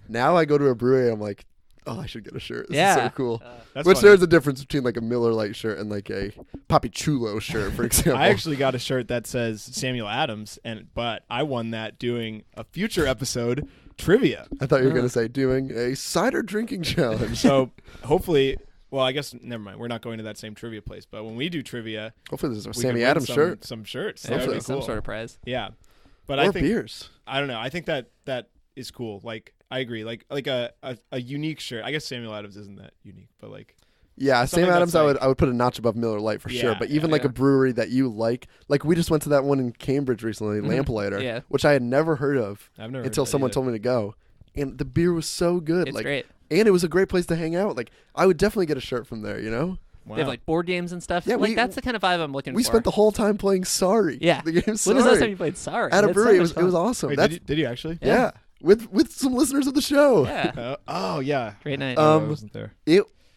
Now I go to a brewery, I'm like, oh, I should get a shirt. This is so cool. That's Which funny. there's a difference between like a Miller Lite shirt and like a Papi Chulo shirt, for example. I actually got a shirt that says Samuel Adams, but I won that doing a future episode trivia. I thought you were going to say doing a cider drinking challenge. So hopefully, well, I guess never mind. We're not going to that same trivia place, but when we do trivia, Hopefully there's a we Sammy could win Adams shirt. some shirts. Yeah, That would be some cool. sort of prize. Yeah, but Or I think beers. I don't know. I think that is cool. Like I agree. Like a unique shirt. I guess Samuel Adams isn't that unique, but like Yeah, something Sam Adams, that's I would put a notch above Miller Lite for sure. Yeah, But even yeah, like yeah. a brewery that you like we just went to that one in Cambridge recently, Lamplighter, Yeah. which I had never heard of I've never until someone told me to go, and the beer was so good. It's like, great. and it was a great place to hang out. Like, I would definitely get a shirt from there. You know, Wow. They have like board games and stuff. Yeah, like we- that's the kind of vibe I'm looking we for. spent the whole time playing Sorry. Yeah. the game When Sorry was the last time you played Sorry? at a That's so brewery. It much was fun. awesome. Wait, That's, did you actually? yeah, with some listeners of the show. Yeah. Oh yeah. Great night. I Um, wasn't there.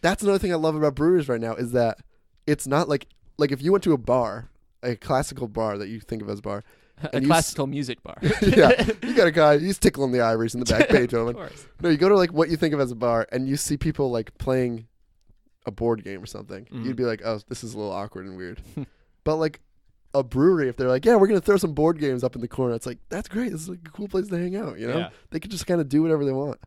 That's another thing I love about breweries right now is that it's not like if you went to a bar, a classical bar that you think of as a bar, a and you classical music bar. yeah, you got a guy, he's tickling the ivories in the back, Of Beethoven. course. No, you go to like what you think of as a bar, and you see people like playing a board game or something. Mhm. You'd be like, oh, this is a little awkward and weird. But like a brewery, if they're like, yeah, we're gonna throw some board games up in the corner, it's like that's great. This is like a cool place to hang out. You know, Yeah. they could just kind of do whatever they want.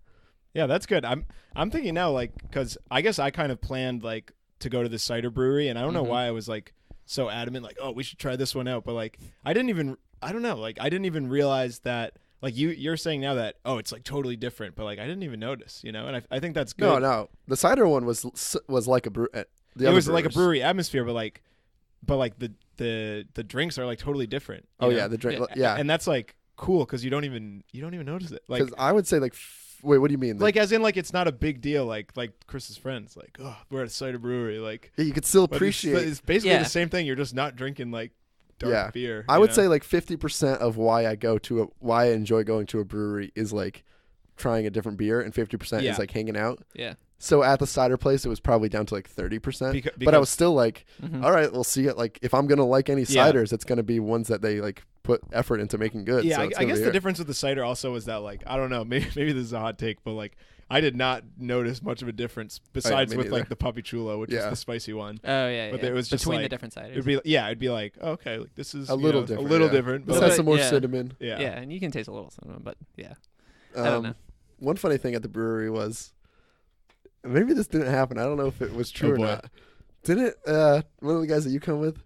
Yeah, that's good. I'm thinking now, like, because I guess I kind of planned like to go to this cider brewery, and I don't know Mhm. why I was like so adamant, like, oh, we should try this one out. But like, I don't know, like, I didn't even realize that. Like you're saying now that it's like totally different, but like I didn't even notice, you know, and I think that's good. No, the cider one was like a brew. It was like a brewery atmosphere, but like the drinks are like totally different. you Oh know? yeah, the drink. Yeah. Yeah, And that's like cool because you don't even notice it. Like because I would say like, wait, what do you mean? like as in like it's not a big deal. Like Chris's friends, like we're at a cider brewery, like yeah, you could still but appreciate. It's basically Yeah. the same thing. You're just not drinking like dark Yeah. beer. I you would know? say like 50% of why I enjoy going to a brewery is like trying a different beer, and 50% Yeah. is like hanging out. Yeah. So at the cider place, it was probably down to like 30%. Because- but I was still like, Mhm. all right, we'll see it. Like if I'm gonna like any Yeah. ciders, it's gonna be ones that they like put effort into making good. Yeah, so it's I gonna guess be the here. difference with the cider also was that like I don't know, maybe this is a hot take, but like I did not notice much of a difference besides me with neither. like the Papi Chulo, which is Yeah. the spicy one. Oh yeah. But yeah. it was just between the like- different ciders. It'd be like okay, like this is A you little know, different, a little yeah. different, This but Well, has some more yeah. cinnamon. yeah. yeah, and you can taste a little cinnamon, but yeah. I don't know. One funny thing at the brewery was, maybe this didn't happen. I don't know if it was true Oh, or boy. not. Didn't one of the guys that you come with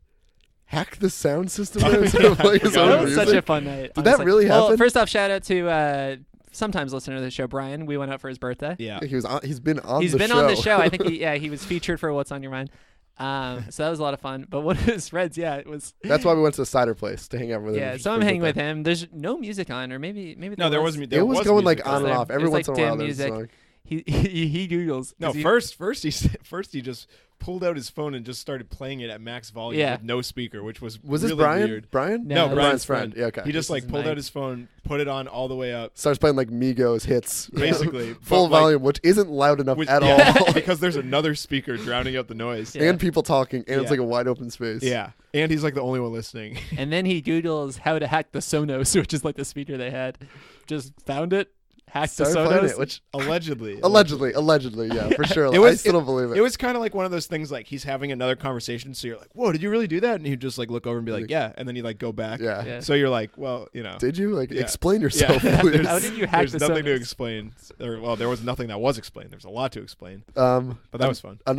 hack the sound system Oh, there instead yeah, of playing I his forgot own That about was music? such a fun night. Did that honestly. really Well, happen? first off, shout out to sometimes listener to the show, Brian. We went out for his birthday. Yeah. He's been on He's the been show. on the show. I think he was featured for What's on Your Mind. So that was a lot of fun. But one of his friends, it was. That's why we went to the cider place to hang out with him. Yeah, just so I'm for hing with that. him. There's no music on, or maybe No, there wasn't. There It was going music like on there. and off. It Every was, once like, in a while, dim there's a music. song. He googles. 'cause No, he- first he just pulled out his phone and just started playing it at max volume Yeah. with no speaker, which was Was really this Brian? weird. Brian? No, No, Brian's Brian's friend. Yeah, okay. He just This like is pulled nice. out his phone, put it on all the way up, Starts playing like Migos hits. basically Full but, like, volume, which isn't loud enough which- at yeah, all. because there's another speaker drowning out the noise. Yeah. And people talking, and it's Yeah. like a wide open space. Yeah, and he's like the only one listening. And then he googles how to hack the Sonos, which is like the speaker they had. Just found it, hacked the Started playing Sonos. it, which Allegedly, allegedly, yeah, for sure. It was- I still don't believe it. It was kind of like one of those things like he's having another conversation, so you're like, "Whoa, did you really do that?" And he'd just like look over and be like, "Yeah," and then you like go back. yeah. Yeah. So you're like, "Well, you know." Did you like Yeah. explain Yeah. yourself, There's- please? How did you hack There's the nothing to Sonos? explain. Well, there was nothing that was explained. There's a lot to explain, But but that was fun. so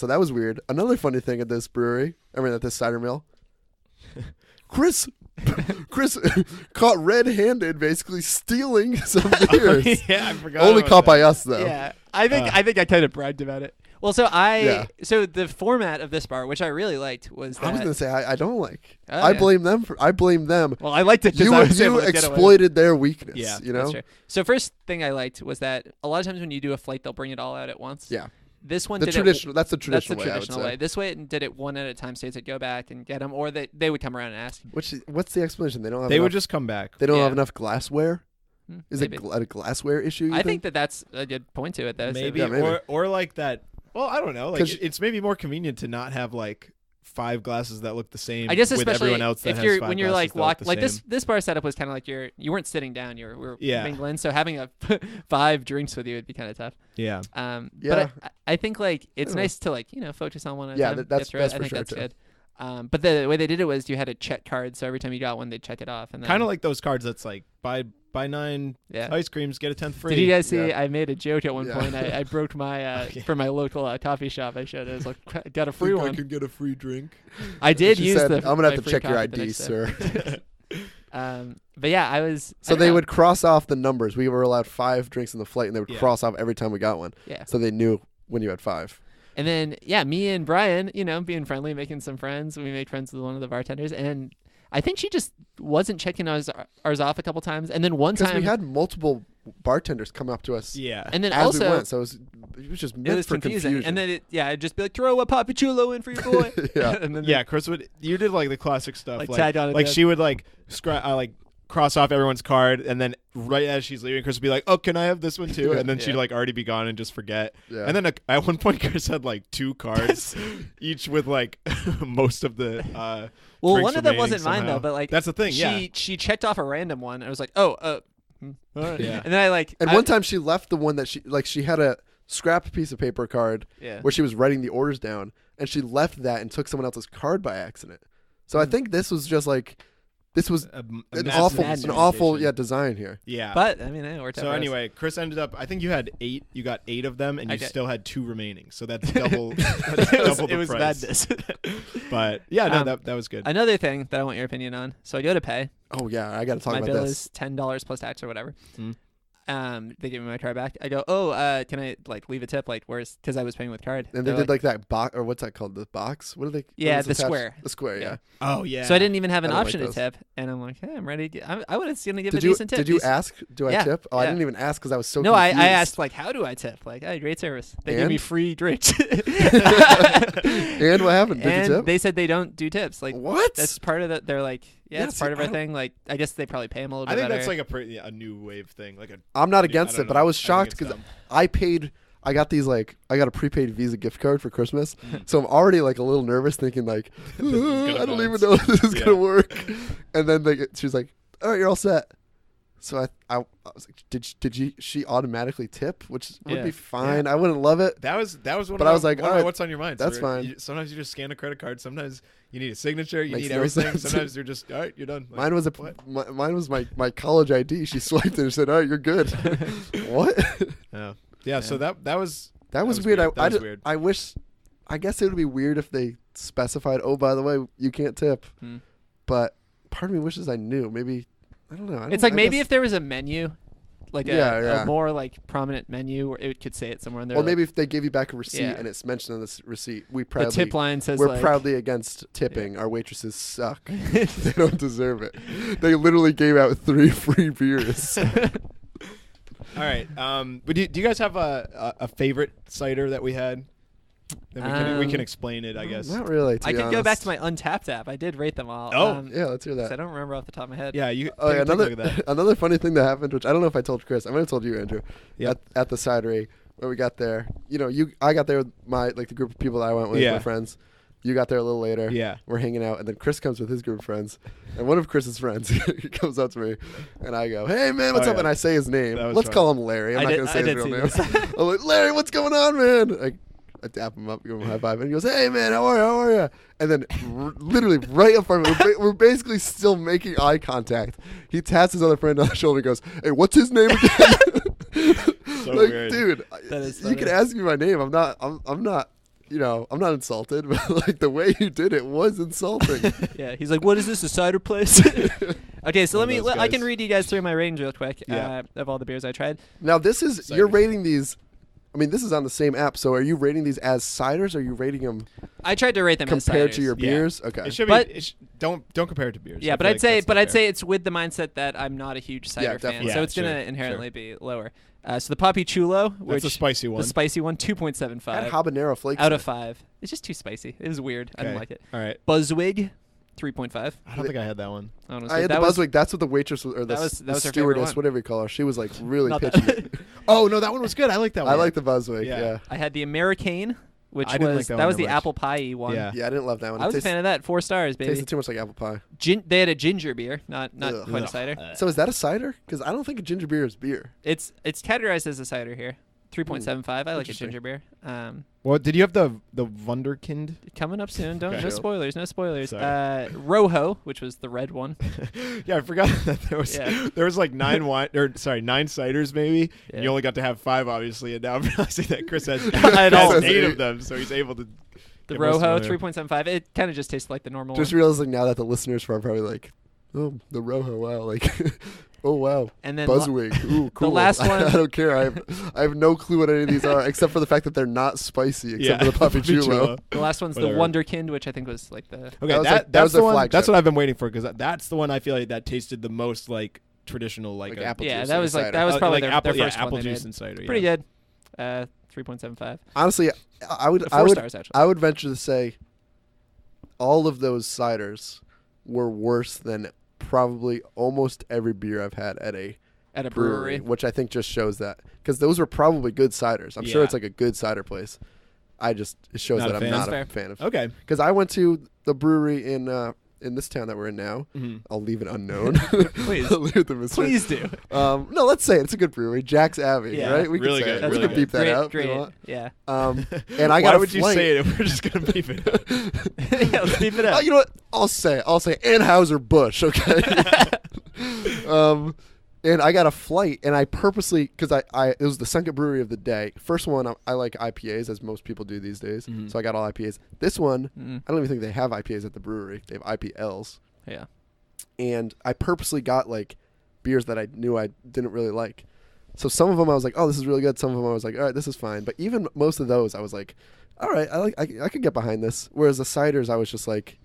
that was weird. Another funny thing at this brewery, at this cider mill, Chris caught red-handed, basically stealing some beers. Yeah, I forgot. Only about caught that. by us though. Yeah, I think I kind of bragged about it. Well, so Yeah. so the format of this bar, which I really liked, was that. I was gonna say I don't like. Oh, I yeah. blame them. I blame them. Well, I liked it because You I was able you to get away. exploited their weakness. Yeah, you That's know. true. So first thing I liked was that a lot of times when you do a flight, they'll bring it all out at once. Yeah. This one The did traditional. That's the it. That's the traditional way. traditional I would way. say. This way it did it one at a time, so you had to go back and get them, or they would come around and ask. What's the explanation? They don't have. They enough, would just come back. They don't Yeah. have enough glassware. Is Maybe. it a glassware issue? You I think that's a good point to it, though. Maybe, Yeah, maybe. or like that. Well, I don't know. Like 'Cause- it's maybe more convenient to not have like 5 glasses that look the same. I guess with especially everyone else that if has you're 5 when you're glasses like that look the like same. this bar setup was kind of like you weren't sitting down, we were Yeah. mingling, so having a 5 drinks with you would be kind of tough. Yeah. Yeah. But I think like it's Yeah. nice to like focus on one at a Yeah, time. that's get through it. for I think sure, that's too. good. But the way they did it was you had a check card, so every time you got one, they'd check it off. And then, Kind of like those cards that's like buy 9 yeah. ice creams, get a 10th free. Did you guys see? Yeah. I made a joke at one Yeah. point. I broke my Okay. for my local coffee shop. I showed it. I was like, got a free I one. can get a free drink. I did She use said, the. I'm gonna my have to free check your coffee the ID, next day. sir. But yeah, I was. I So don't they know. would cross off the numbers. We were allowed 5 drinks in the flight, and they would Yeah. cross off every time we got one. Yeah. So they knew when you had 5. And then, yeah, me and Brian, being friendly, making some friends. We made friends with one of the bartenders, and I think she just wasn't checking ours off a couple times. And then one Because time, we had multiple bartenders come up to us Yeah. and then as also we went, so it was just it meant was for confusing. confusion. And then I'd just be like, throw a papichulo in for your boy. Yeah. and then Yeah, Chris you did like the classic stuff. Like tag on it like there. she would like cross off everyone's card, and then right as she's leaving, Chris would be like, "Oh, can I have this one too?" And then she'd Yeah. like already be gone and just forget. Yeah. And then at one point, Chris had like 2 cards, each with like most of the. well, drinks one of them remaining wasn't mine somehow. though, but like That's the thing. Yeah. she checked off a random one. And I was like, oh, all right. Yeah. And then I like And one time she left the one that she had a scrapped piece of paper card yeah. where she was writing the orders down, and she left that and took someone else's card by accident. So I think this was just like this was A an massive awful miscommunication. design here. Yeah. But I mean, it worked out. So for us. anyway, Chris ended up. I think you had 8. You got 8 of them, and you Okay. still had 2 remaining. So that's double. it was price. madness. But yeah, no, Um, that was good. Another thing that I want your opinion on. So I go to pay. Oh yeah, I got to talk My about bill this. is $10 plus tax or whatever. Mm. They give me my card back. I go, can I like leave a tip? Like, where's? Because I was paying with card. And they They're did like that box, or what's that called? The box? What are they? Yeah, what is the attached? square. The square, yeah. Oh yeah. So I didn't even have an I don't like option to those. tip, and I'm like, hey, I'm ready. I would have seen to give Did a you decent tip. did you These- ask? Do I Yeah, tip? Oh, I yeah. didn't even ask because I was so No, I confused. asked like, how do I tip? Like, hey, great service. They gave And? me free drinks. And what happened? Did and you tip? they said they don't do tips. Like, What? that's part of the. They're like, yeah, it's see, part of I our don't- thing. Like, I guess they probably pay them a little I bit think better. that's like a new wave thing. Like a. I'm not Yeah, against don't it, but know. I was think shocked it's because dumb. I paid. I got a prepaid Visa gift card for Christmas, so I'm already like a little nervous, thinking like, is gonna I don't even bounce." know if this is Yeah. gonna work. And then she's like, "All right, you're all set." So I was like, did she automatically tip? Which would Yeah. be fine. I wouldn't love it. That was one. But of I was like, one of all my right, what's on your mind? that's fine. Sometimes you just scan a credit card. Sometimes you need a signature. You Makes need no everything. sense. Sometimes you're just all right. You're done. Like, Mine was what? mine was my college ID. She swiped it and said, "All right, you're good." What? Yeah. So that was That was was weird. weird. That was I weird. I wish. I guess it would be weird if they specified, "Oh, by the way, you can't tip." Hmm. But part of me wishes I knew. Maybe I don't know. It's like maybe if there was a menu, like Yeah. a more like prominent menu, where it could say it somewhere in there. Or like, maybe if they gave you back a receipt Yeah. and it's mentioned on this receipt, we the proudly tip line says we're like, proudly against tipping. Our waitresses suck. They don't deserve it. They literally gave out 3 free beers. all right. But do you guys have a favorite cider that we had? Then we can explain it, I guess. Not really. To I be could go back honest. to my Untappd app. I did rate them all. Oh. Yeah, let's hear 'cause I that. don't remember off the top of my head. Yeah. You. Oh, yeah, take a look at that. another funny thing that happened, which I don't know if I told Chris. I might have told you, Andrew. Yep. At the cidery where we got there. I got there with the group of people that I went with, Yeah. my friends. You got there a little later. Yeah. We're hanging out, and then Chris comes with his group of friends, and one of Chris's friends he comes up to me, and I go, "Hey man, what's Oh, up?" yeah. And I say his name. That was Let's fun. call him Larry. I'm I not did- gonna I say his did real see name. this. I'm like, "Larry, what's going on, man?" I tap him up, give him a high five, and he goes, "Hey man, how are you?" And then literally right up front, we're basically still making eye contact. He taps his other friend on the shoulder and goes, "Hey, what's his name again?" So like, weird. dude, That is you funny. can ask me my name. I'm not. I'm not insulted, but like the way you did it was insulting. Yeah, he's like, "What is this, a cider place?" Okay, so One of those I can guys. read you guys through my ratings real quick Yeah. of all the beers I tried. Now you're Ciders. rating these. I mean, this is on the same app. So are you rating these as ciders? Or are you rating them I tried to rate them as compared to ciders. your Yeah. beers? Okay. It should But- be. Don't compare it to beers. Yeah, I but feel I'd like say that's not fair. it's with the mindset that I'm not a huge cider fan, definitely. so Yeah, it's gonna sure, inherently be lower. So the Papi Chulo, which That's the spicy one. the spicy one, Had 2.75 habanero flakes out in of it. 5. It's just too spicy. It was weird. I didn't Okay. like it. All right. Buzzwig, 3.5. I don't think I had that one. I don't know, I had the that was- Buzzwig. That's what the waitress was, or the, that was- the that was her favorite stewardess, one. whatever you call her. She was like really Not pitching that- it. Oh no, that one was good. I like that one. I like the Buzzwig. Yeah. Yeah. I had the Americane, which I didn't like was that that one was that the much. apple pie one. Yeah. Yeah, I didn't love that one. I was a fan of that. 4 stars, baby. Tasted too much like apple pie. They had a ginger beer, not Ugh. quite a cider. So is that a cider? Because I don't think a ginger beer is beer. It's categorized as a cider here. 3.75. I like a Interesting. ginger beer. Well, did you have the Wunderkind? Coming up soon. Don't Okay. no spoilers. No spoilers. Sorry. Rojo, which was the red one. Yeah, I forgot that there was like 9 ciders maybe, and Yeah. you only got to have 5 obviously, and now I'm realizing that Chris has, had all 8 8. of them, so he's able to. The get most of Rojo, them there. 3.75. It kind of just tasted like the normal Just one. realizing now that the listeners are probably like, oh, the Rojo, wow, like, oh wow, And then Buzzwig, ooh, cool. last one- I don't care. I have no clue what any of these are, except for the fact that they're not spicy, except for the Puppy Chulo. the last one's Whatever. the Wonderkind, which I think was like the. Okay, That was that that was that's the their one. flagship. That's what I've been waiting for because that's the one I feel like that tasted the most like traditional, like, Like a, apple Yeah, juice that and was like cider. that was probably like their, apple, their first apple one they juice made. and cider. Pretty yeah. good. 3.75. Honestly, I would 4 stars actually. I would venture to say all of those ciders were worse than probably almost every beer I've had at a At a brewery, brewery. which I think just shows that because those were probably good ciders. I'm sure Yeah. it's like a good cider place. It shows Not that a I'm fan? not That's a fan of. Okay. Because I went to the brewery in this town that we're in now. Mm-hmm. I'll leave it unknown. Please. I'll leave the mystery. Please do. No, let's say it. It's a good brewery, Jack's Abbey. Yeah. Right? We Really can say good, it. We really can good. beep that great, out. if great. you want. Yeah. And I got Why a would you flight. say it if we're just gonna beef it up? Yeah, let's beep it up. You know what? I'll say Anheuser-Busch, okay? And I got a flight, and I purposely, because it was the second brewery of the day. First one, I like IPAs, as most people do these days. Mhm. So I got all IPAs. This one, Mm. I don't even think they have IPAs at the brewery. They have IPLs. Yeah. And I purposely got, like, beers that I knew I didn't really like. So some of them I was like, oh, this is really good. Some of them I was like, all right, this is fine. But even most of those, I was like, all right, I could get behind this. Whereas the ciders, I was just like,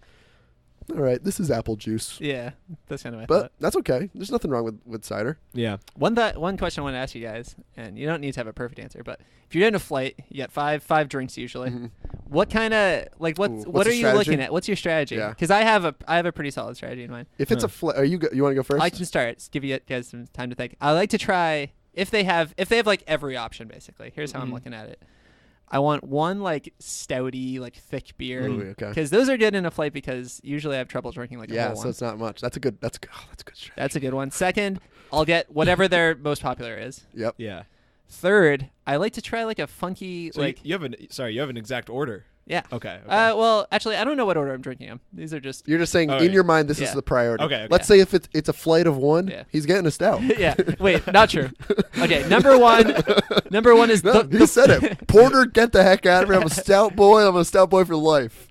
all right, this is apple juice. Yeah. That's kind of my But thought. that's okay. There's nothing wrong with cider. Yeah. One question I want to ask you guys, and you don't need to have a perfect answer, but if you're in a flight, you get five drinks usually. Mhm. What kind of like what Ooh, what what's are the you strategy? looking at? What's your strategy? Yeah. Because I have a pretty solid strategy in mind. If it's Huh. a flight, you want to go first? I can start. Give you guys some time to think. I like to try if they have like every option basically. Here's how I'm Mhm. looking at it. I want one like stouty, like thick beer. Ooh, okay. Because those are good in a flight because usually I have trouble drinking like a Yeah, whole so one. it's not much. That's a good strategy. That's a good one. Second, I'll get whatever their most popular is. Yep. Yeah. Third, I like to try like a funky So like you have an exact order. yeah. Okay. Well, actually, I don't know what order I'm drinking them. These are just You're just saying Oh, in yeah. your mind this Yeah. is the priority. Okay. Let's say if it's a flight of one, Yeah. he's getting a stout. yeah. Wait, not true. Okay, number one is No, he said it. Porter, get the heck out of here. I'm a stout boy. I'm a stout boy for life.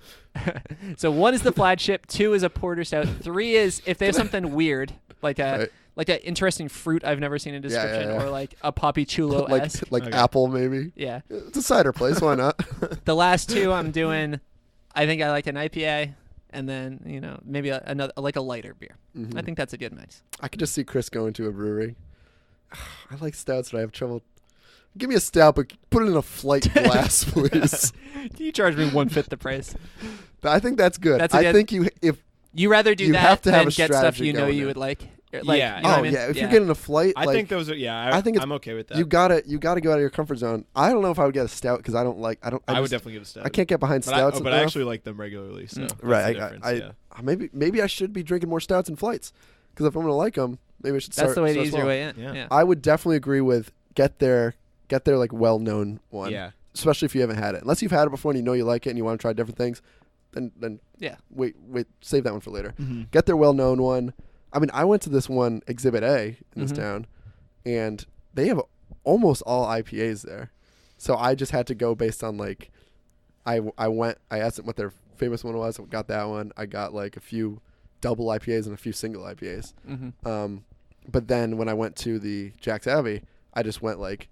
So 1 is the flagship, 2 is a porter stout, 3 is if they have something weird like a Right. like an interesting fruit I've never seen in Yeah, description yeah. or like a poppy chulo esque. like Okay. apple maybe. Yeah. It's a cider place. Why not? The last 2 I'm doing, I think I like an IPA, and then maybe another like a lighter beer. Mhm. I think that's a good mix. I could just see Chris going to a brewery. I like stouts, but I have trouble. Give me a stout, but put it in a flight glass, please. Can you charge me 1/5 the price? I think that's good. That's a I good- think if You rather do You that have to have than a get stuff strategy you know going you there. would like. Yeah. You know Oh, what I mean? if you're getting a flight, I like, think those are. Yeah. I think I'm okay with that. you gotta go out of your comfort zone. I don't know if I would get a stout because I would would definitely give a stout. I can't get behind But stouts. but I enough. actually like them regularly. So Mm. that's Right, the difference, I yeah. maybe I should be drinking more stouts in flights because if I'm gonna like them, maybe I should start. That's the way to start ease your slow. way in. Yeah. Yeah. I would definitely agree with get their like well-known one. Yeah. Especially if you haven't had it. Unless you've had it before and you know you like it and you want to try different things, then Yeah. wait, save that one for later. Mm-hmm. Get their well-known one. I mean, I went to this one, Exhibit A, in this Mhm. town, and they have almost all IPAs there. So I just had to go based on, like, I asked them what their famous one was, got that one. I got, like, a few double IPAs and a few single IPAs. Mm-hmm. But then when I went to the Jack's Abbey, I just went, like,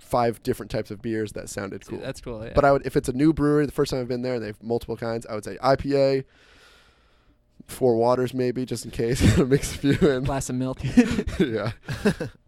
5 different types of beers that sounded cool. That's cool. Yeah. But I would, if it's a new brewery, the first time I've been there, and they have multiple kinds, I would say IPA, 4 waters maybe, just in case. Mix a few in. glass of milk. Yeah.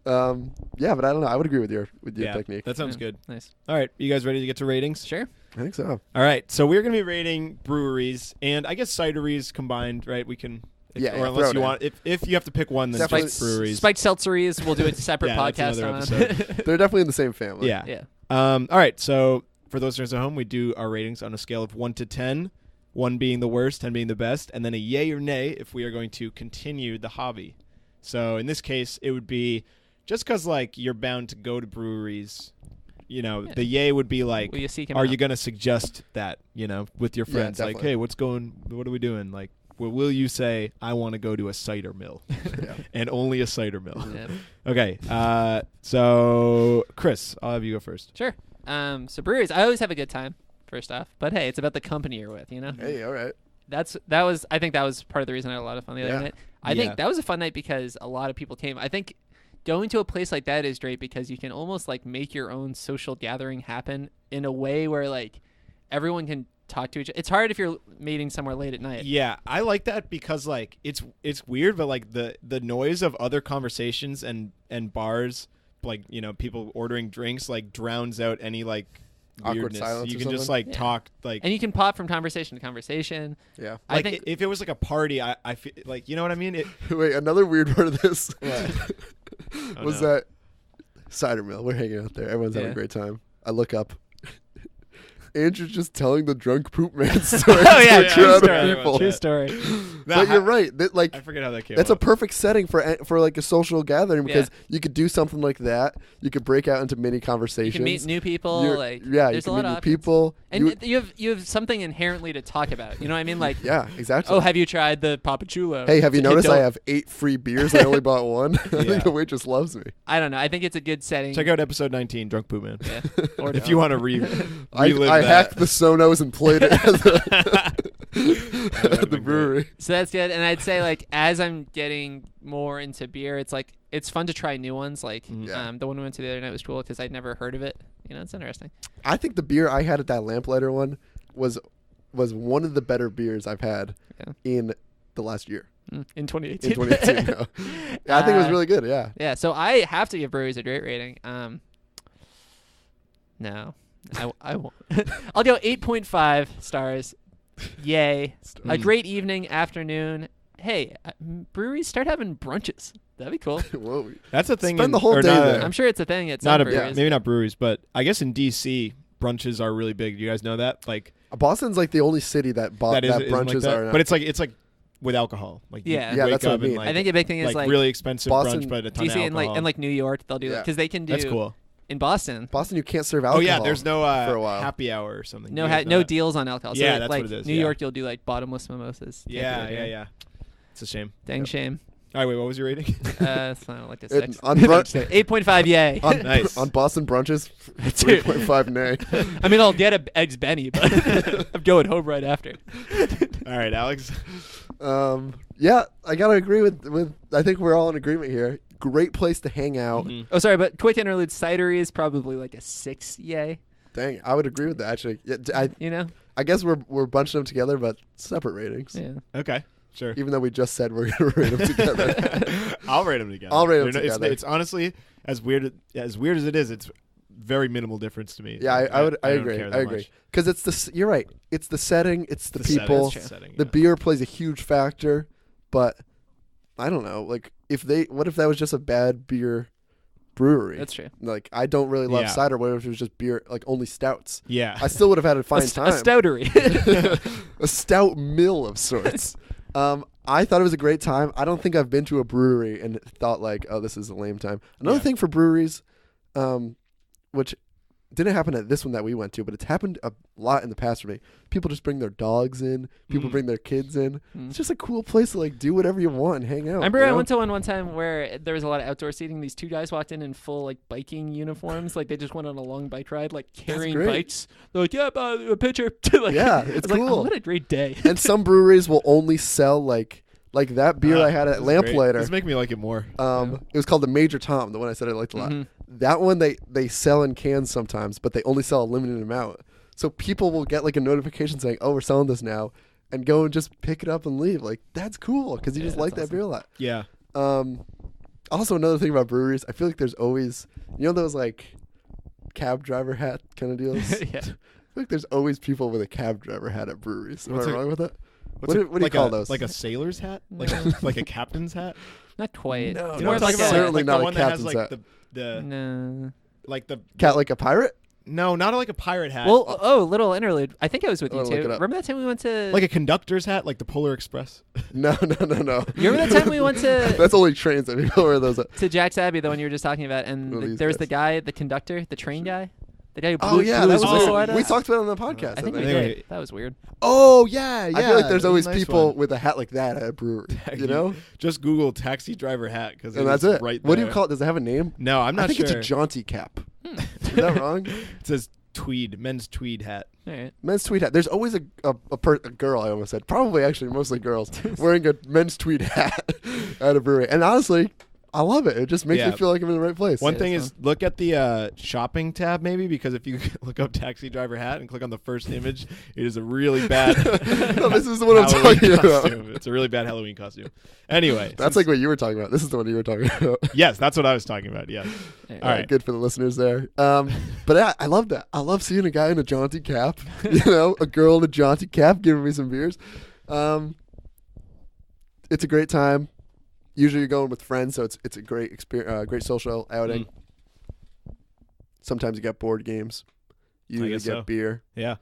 Yeah, but I don't know. I would agree with your Yeah. technique. That sounds Yeah. good. Nice. All right. You guys ready to get to ratings? Sure. I think so. All right. So we're gonna be rating breweries and I guess cideries combined, right? We can. Yeah, Or yeah, unless throw it you in. want, if you have to pick one, then Definitely just breweries. Spiked seltzeries. We'll do a separate Yeah, that's podcast another on. episode. They're definitely in the same family. Yeah. Yeah. All right. So for those listeners at home, we do our ratings on a scale of 1 to 10, 1 being the worst, 10 being the best, and then a yay or nay if we are going to continue the hobby. So in this case, it would be just because like you're bound to go to breweries. The yay would be like, Will you seek him are out? you going to suggest that, with your friends? Like, definitely. hey, what are we doing? Like, will you say, I want to go to a cider mill Yeah. and only a cider mill? Yeah. Okay. So Chris, I'll have you go first. Sure. So breweries, I always have a good time, first off. But hey, it's about the company you're with, Hey, all right. I think that was part of the reason I had a lot of fun the other Yeah. night. I think that was a fun night because a lot of people came. I think going to a place like that is great because you can almost like make your own social gathering happen in a way where like everyone can talk to each other. It's hard if you're meeting somewhere late at night. Yeah, I like that because like it's weird, but like the noise of other conversations and bars, like people ordering drinks, like drowns out any like Awkward weirdness. silence You or can just something? like talk like. And you can pop from conversation to conversation. Yeah. I Like think if it was like a party, I feel like what I mean. Wait, another weird part of this Oh, was no. that cider mill. We're hanging out there. Everyone's having a Yeah. great time. I look up. Andrew's just telling the drunk poop man story oh yeah, to a true crowd story. of people. True story. But you're right. That, like, I forget how that came. that's a up. perfect setting for like a social gathering because you could do something like that. You could break out into mini You conversations. can meet new people. You're- you There's a can lot meet of new options. people. And you have something inherently to talk about. You know what I mean? Like, Yeah, exactly. oh, have you tried the Papachulo? Hey, have you noticed I don't- have 8 free beers? I only bought one. I Yeah. think the waitress loves me. I don't know. I think it's a good setting. Check out episode 19, Drunk Poo Man. Yeah. Or If don't. you want to relive I that. hacked the Sonos and played it at would've the been brewery. So that's good. And I'd say like as I'm getting more into beer, it's fun to try new ones. Like Yeah. the one we went to the other night was cool because I'd never heard of it. It's interesting. I think the beer I had at that Lamplighter one was one of the better beers I've had Yeah. in the last year. In 2018. In 2018. No. Yeah, I think it was really good. Yeah. Yeah. So I have to give Breweries a great rating. No, I won't. I'll go 8.5 stars. Yay. A great evening, afternoon. Hey, breweries start having brunches. That'd be cool. Whoa. That's a thing. Spend the whole or day not there. a- I'm sure it's a thing at Not some a breweries. maybe not breweries, but I guess in DC brunches are really big. Do you guys know that? Like Boston's like the only city that that isn't like brunches that. are. But it's like with alcohol. Like you Yeah. Yeah, wake that's what I up and mean. like, I think a big thing is like really expensive Boston- brunch, but a ton DC of alcohol. and like New York, they'll do Yeah. because they can do. That's cool. In Boston, Boston, you can't serve Oh alcohol. yeah, there's no for a while. happy hour or something. no You guys know no that? deals on alcohol. Yeah, so that's like what it is, New yeah. York, you'll do like bottomless mimosas. Can't do Yeah, that here. yeah. It's a shame. Dang Yep. shame. All right, wait. What was your rating? It's not like a It- 6. on brunch- 8.5. Yay. on, Nice. on Boston brunches, Dude. 3.5 nay. I mean, I'll get a eggs Benny, but I'm going home right after. All right, Alex. Yeah, I gotta agree with. I think we're all in agreement here. Great place to hang out. Mhm. Oh, sorry, but quick interlude. Cidery is probably like a 6. Yay. Dang, I would agree with that. Actually, yeah, You know? I guess we're bunching them together, but separate ratings. Yeah. Okay, sure. Even though we just said we're gonna rate them together. I'll rate them together. I'll rate 'em They're no- together. It's honestly as weird as it is. It's very minimal difference to me. Yeah, I don't agree. care that I agree. much. Because it's you're right. It's the setting. It's the setting, people. it's the setting, The yeah. beer plays a huge factor, but I don't know. Like what if that was just a bad beer brewery? That's true. Like I don't really love Yeah. cider. What if it was just beer, like only stouts? Yeah. I still would have had a fine A time. stoutery. A stout mill of sorts. I thought it was a great time. I don't think I've been to a brewery and thought like, oh, this is a lame time. Another Yeah. thing for breweries, which didn't happen at this one that we went to, but it's happened a lot in the past for me. People just bring their dogs in. People Mm. bring their kids in. Mm. It's just a cool place to like do whatever you want and hang out. Remember you I know? went to one time where there was a lot of outdoor seating. These 2 guys walked in full like biking uniforms. Like they just went on a long bike ride, like carrying great. bikes. They're like, yeah, a pitcher. Like, Yeah, I it's was like, oh, cool. what a great day. And some breweries will only sell like that beer I had at This is great. Lamplighter. This make me like it more. Yeah. It was called the Major Tom, the one I said I liked a lot. Mhm. That one they sell in cans sometimes, but they only sell a limited amount. So people will get like a notification saying, "Oh, we're selling this now," and go and just pick it up and leave. Like that's cool because you Yeah, just like that that's beer a lot. Yeah. Also, another thing about breweries, I feel like there's always those like cab driver hat kind of deals. Yeah. I feel like there's always people with a cab driver hat at breweries. Am What's I a- wrong with that? What's What it- do you like call a, those? Like a sailor's hat? Like No. like a captain's hat? Not quite. No, It's no, more it's like certainly a, not the a one that has captain's like hat. the no. like the Cat like a pirate? No, not like a pirate hat. Well, little interlude. I think I was with you Look too. it up. Remember that time we went to like a conductor's hat, like the Polar Express. No. You remember that time we went to That's only trains that people wear those. to Jack's Abbey, the one you were just talking about, and Who are these there was guys? the guy, the conductor, the train guy, the guy who blew, Oh yeah, blew that his was whistle weird. at We us. talked about it on the podcast. I think we think did. That was weird. Oh yeah. I feel like there's that always was a nice people one. with a hat like that at a brewery. You know, Just Google taxi driver hat because and that's it. Right What do you there. call it? Does it have a name? No, I'm not I think sure. it's a jaunty cap. Is that wrong? It says tweed, men's tweed hat. All right. Men's tweed hat. There's always a girl, I almost said. Probably actually mostly girls wearing a men's tweed hat at a brewery. And honestly, I love it. It just makes Yeah. me feel like I'm in the right place. One Yeah, thing that's is look at the shopping tab maybe because if you look up taxi driver hat and click on the first image, it is a really bad No, this is what I'm Halloween talking about. costume. It's a really bad Halloween costume. Anyway, That's like what you were talking about. This is the one you were talking about. yes, that's what I was talking about. Yes. All All right. Good for the listeners there. But I love that. I love seeing a guy in a jaunty cap. You know, a girl in a jaunty cap giving me some beers. It's a great time. Usually you're going with friends, so it's a great experience, great social outing. Sometimes you get board games. You guess get so. beer. Yeah.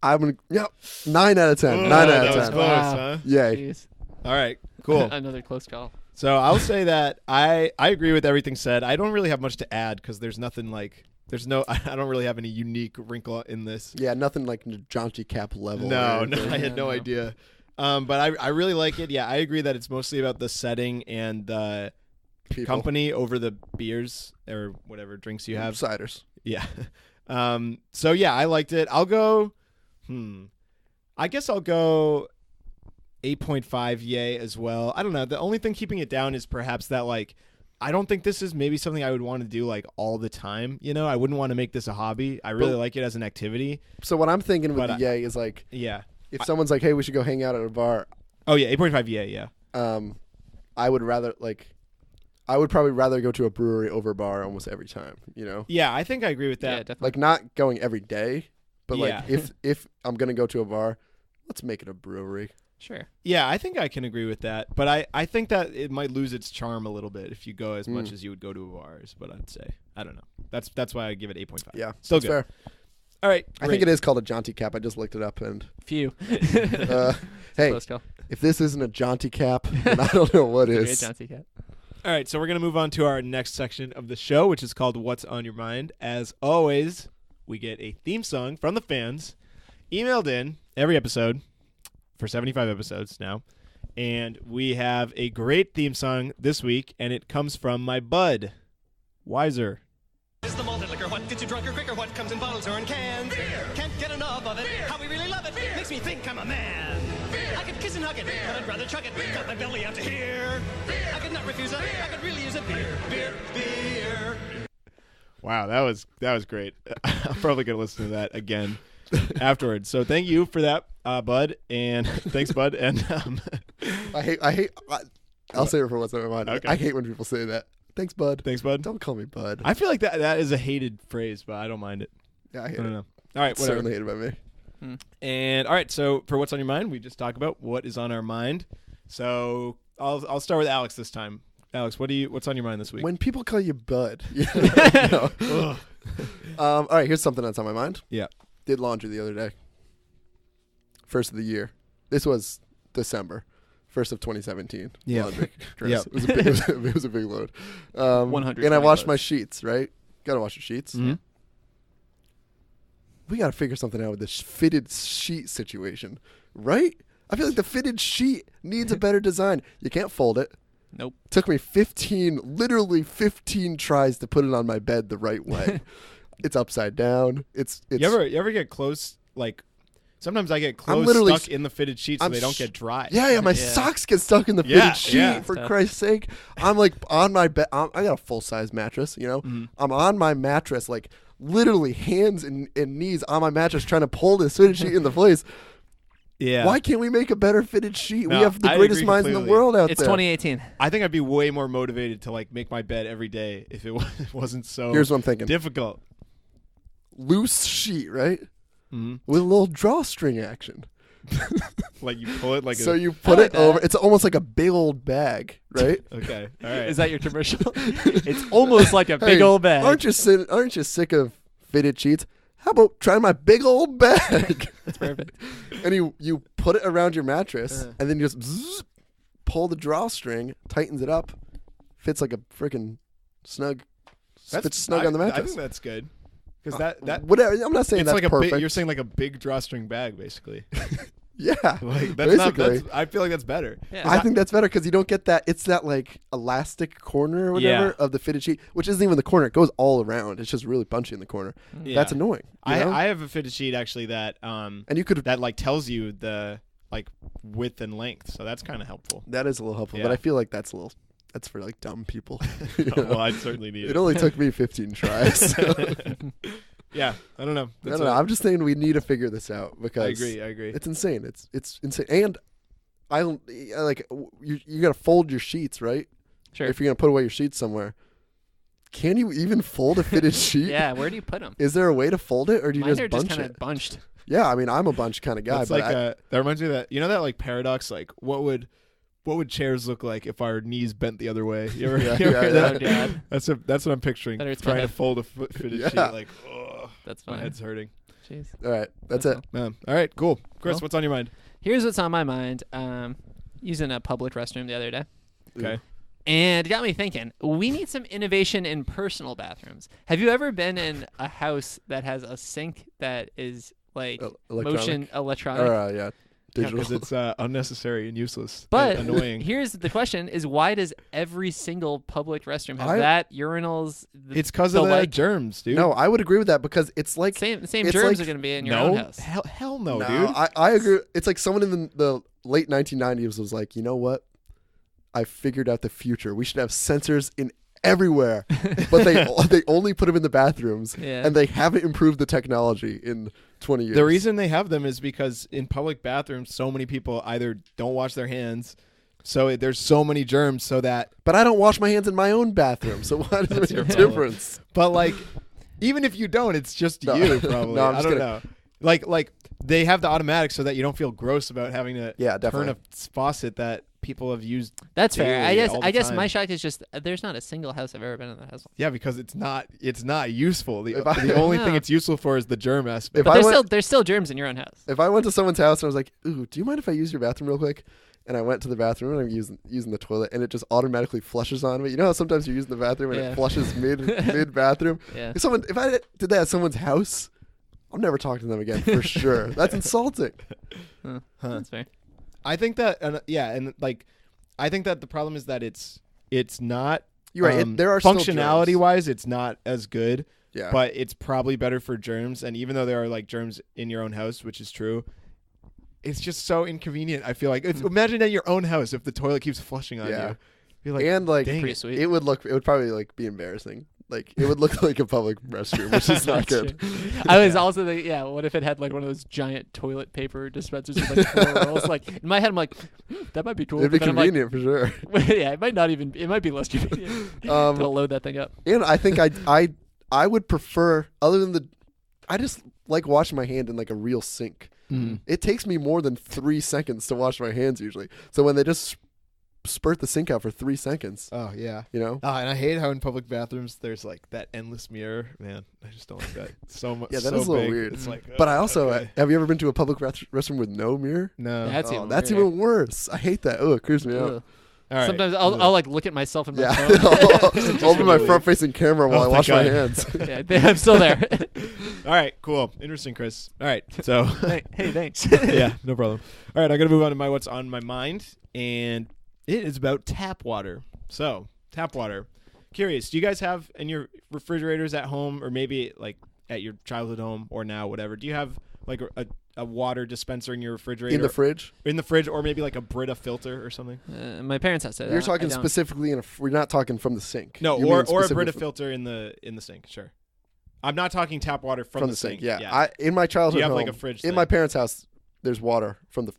I'm gonna 9 out of 10. Oh, 9 out that of was 10. close, Wow. huh? Yay. Jeez. All right. Cool. Another close call. So I'll say that I agree with everything said. I don't really have much to add because there's nothing like I don't really have any unique wrinkle in this. Yeah, nothing like jaunty cap level. No, or no, anything. I had no No. idea. But I really like it. Yeah, I agree that it's mostly about the setting and the People. company over the beers or whatever drinks you have. Ciders. Yeah. So yeah, I liked it. I'll go. I guess I'll go 8.5 yay as well. I don't know. The only thing keeping it down is perhaps that like I don't think this is maybe something I would want to do like all the time. You know, I wouldn't want to make this a hobby. I really like it as an activity. So what I'm thinking with But the yay is like, Yeah. if someone's like, hey, we should go hang out at a bar, Oh yeah, 8.5 yay. Yeah. I would probably rather go to a brewery over a bar almost every time, you know? Yeah, I think I agree with Yeah, that. definitely. Like not going every day, but Yeah. like if I'm going to go to a bar, let's make it a brewery. Sure. Yeah, I think I can agree with that. But I think that it might lose its charm a little bit if you go as much as you would go to bars. But I'd say, I don't know. That's why I give it 8.5. Yeah. Still that's good. fair. All right. I think it is called a jaunty cap. I just looked it up and Few. hey, Close call. if this isn't a jaunty cap, then I don't know what Great is. Johnson cat. All right, so we're going to move on to our next section of the show, which is called What's on Your Mind. As always, we get a theme song from the fans emailed in every episode for 75 episodes now. And we have a great theme song this week, and it comes from my bud, Wiser. Is the malted liquor what gets you drunker quicker? What comes in bottles or in cans? Beer. Can't get enough of it. Beer. How we really love it. Beer. Makes me think I'm a man. Beer. I could kiss and hug it, but I'd rather chug it. Got my belly out to here. Beer. I could not refuse it. I could really use a beer. Beer. Beer. Wow, that was great. I'm probably going to listen to that again afterwards. So thank you for that, Bud, and thanks, Bud. And I'll say it for what's on my mind. Okay. I hate when people say that. Thanks, bud. thanks, Bud. Don't call me bud. I feel like that is a hated phrase, but I don't mind it. Yeah, I I hate don't it. know. All right, It's whatever. certainly hated by me. And all right, so for what's on your mind, we just talk about what is on our mind. So I'll start with Alex this time. Alex, what's on your mind this week? When people call you bud. No. All right, here's something that's on my mind. Yeah. Did laundry the other day. First of the year. This was December. 1st of 2017. Yeah. Laundry. Yeah. It was a big load. 100 and I washed loads. my sheets, right? Gotta wash the sheets. Mhm. We gotta figure something out with this fitted sheet situation, right? I feel like the fitted sheet needs a better design. You can't fold it. Nope. Took me literally 15 tries to put it on my bed the right way. It's upside down. It's you ever get clothes like? Sometimes I get clothes literally stuck in the fitted sheets so I'm they don't sh- get dry. Yeah, my Yeah. socks get stuck in the Yeah, fitted sheet, yeah. for Tough. Christ's sake. I'm like on my bed. I got a full-size mattress, you know? Mhm. I'm on my mattress, like literally hands and knees on my mattress trying to pull this fitted sheet into place. Yeah. Why can't we make a better fitted sheet? No, we have the I greatest agree minds in the completely. world out It's there. 2018. I think I'd be way more motivated to like make my bed every day if it wasn't so Here's what I'm thinking. difficult. Loose sheet, right? Mm-hmm. With a little drawstring action. Like you pull it like So a, you put like it over. that. It's almost like a big old bag, right? okay. All right. Is that your commercial? It's almost like a big Hey, old bag. Aren't you sick of fitted sheets? How about try my big old bag? That's perfect. And you put it around your mattress, Uh. and then you just pull the drawstring, tightens it up, fits like a freaking snug. Fits snug on the I mattress. think that's good. Because that Whatever. I'm not saying it's that's like a perfect. big, you're saying like a big drawstring bag basically. yeah. Like that's not Basically. that's, I feel like that's better. Yeah. I think that's better because you don't get that. It's that like elastic corner or whatever Yeah. of the fitted sheet, which isn't even the corner. It goes all around. It's just really bunchy in the corner. Yeah. That's annoying. you know? I have a fitted sheet actually that and you could. that like tells you the like width and length, so that's kind of helpful. That is a little helpful, Yeah. but I feel like that's a little. That's for like dumb people. You know? Well, I'd certainly need It only took me 15 tries. So. Yeah, I don't know. I don't know. I'm just saying we need to figure this out because I agree. it's insane. It's insane. And I like you got to fold your sheets, right? Sure. If you're gonna put away your sheets somewhere, can you even fold a fitted sheet? Yeah. Where do you put them? Is there a way to fold it, or do you Mine just are just bunch kind it? of bunched. Yeah, I mean, I'm a bunch kind of guy, That's but like that reminds me of that. You know that like paradox, like what would chairs look like if our knees bent the other way? You ever, Yeah, you ever yeah, heard yeah. that? Oh, God. That's what I'm picturing. That hurts my Trying to head. fold a fitted sheet, Yeah. like oh, That's my fine. head's hurting. Jeez. all right, that's That's it. Man. All right, cool. Chris, Well. what's on your mind? Here's what's on my mind. Using a public restroom the other day. Okay. And it got me thinking, we need some innovation in personal bathrooms. Have you ever been in a house that has a sink that is like motion electronic? Yeah, Yeah, digital. because it's unnecessary and useless. But and annoying. here's the question: is why does every single public restroom have I- that urinals? It's because the of the like germs, dude. no, I would agree with that because it's like same it's germs like- are going to be in your own house. Hell no, no, dude. I agree. It's like someone in the late 1990s was like, you know what? I figured out the future. We should have sensors in everywhere, but they only put them in the bathrooms, Yeah. and they haven't improved the technology in 20 years. The reason they have them is because in public bathrooms, so many people either don't wash their hands, so there's so many germs, so that. But I don't wash my hands in my own bathroom, so why does it make your a problem. difference? But like, even if you don't, it's just No. you probably. No, I'm I just don't kidding. know. Like they have the automatic so that you don't feel gross about having to Yeah, turn definitely. a faucet that people have used. That's fair. daily, all the I guess time. my shock is just there's not a single house I've ever been in that has one. Yeah, because it's not useful. The If I- the only thing No. it's useful for is the germ aspect. If But I there's still germs in your own house. If I went to someone's house and I was like, "Ooh, do you mind if I use your bathroom real quick?" And I went to the bathroom and I'm using the toilet and it just automatically flushes on me. You know how sometimes you're using the bathroom and Yeah. it flushes mid bathroom. Yeah. If I did that at someone's house, I'm never talking to them again for sure. That's insulting. Huh. Huh. That's fair. I think that, and like, I think that the problem is that it's not. You're right. There are still functionality germs. wise, it's not as good. Yeah. But it's probably better for germs. And even though there are like germs in your own house, which is true, it's just so inconvenient. I feel like imagine at your own house if the toilet keeps flushing on Yeah. you. You're like, and like dang Pretty it. sweet. it would probably like be embarrassing. Like it would look like a public restroom, which is not That's good. true. I was also thinking, yeah, what if it had like one of those giant toilet paper dispensers with like 4 rolls? Like in my head, I'm like, that might be cool. It'd be But then I'm like, convenient for sure. yeah, it might be less convenient to load that thing up. And I think I would prefer, other than I just like washing my hand in like a real sink. Mm. It takes me more than 3 seconds to wash my hands usually. So when they just spurt the sink out for 3 seconds, Oh yeah. you know? And I hate how in public bathrooms there's like that endless mirror. Man, I just don't like that so much. Yeah, that so is a little big. weird. It's like, But I also, okay. have you ever been to a public restroom with no mirror? no. That's Oh, even that's weirder. even worse. I hate that. Oh, it creeps me out. Ugh. All right. Sometimes I'll like look at myself in my Yeah, phone. I'll open my front-facing camera while Oh, I thank wash my God. hands. Yeah, I'm still there. All right, cool. Interesting, Chris. All right, so Hey, thanks. yeah, no problem. All right, I got to move on to what's on my mind, and it is about tap water. So, tap water. Curious, do you guys have in your refrigerators at home, or maybe like at your childhood home or now, whatever? Do you have like a water dispenser in your refrigerator? In the fridge? In the fridge, or maybe like a Brita filter or something? My parents have said You're that. talking I don't. specifically we're not talking from the sink. No, You mean or a specifically Brita filter in the sink. Sure. I'm not talking tap water from the sink. Yeah. In my childhood Do you have home, like a fridge in thing? my parents' house, there's water from the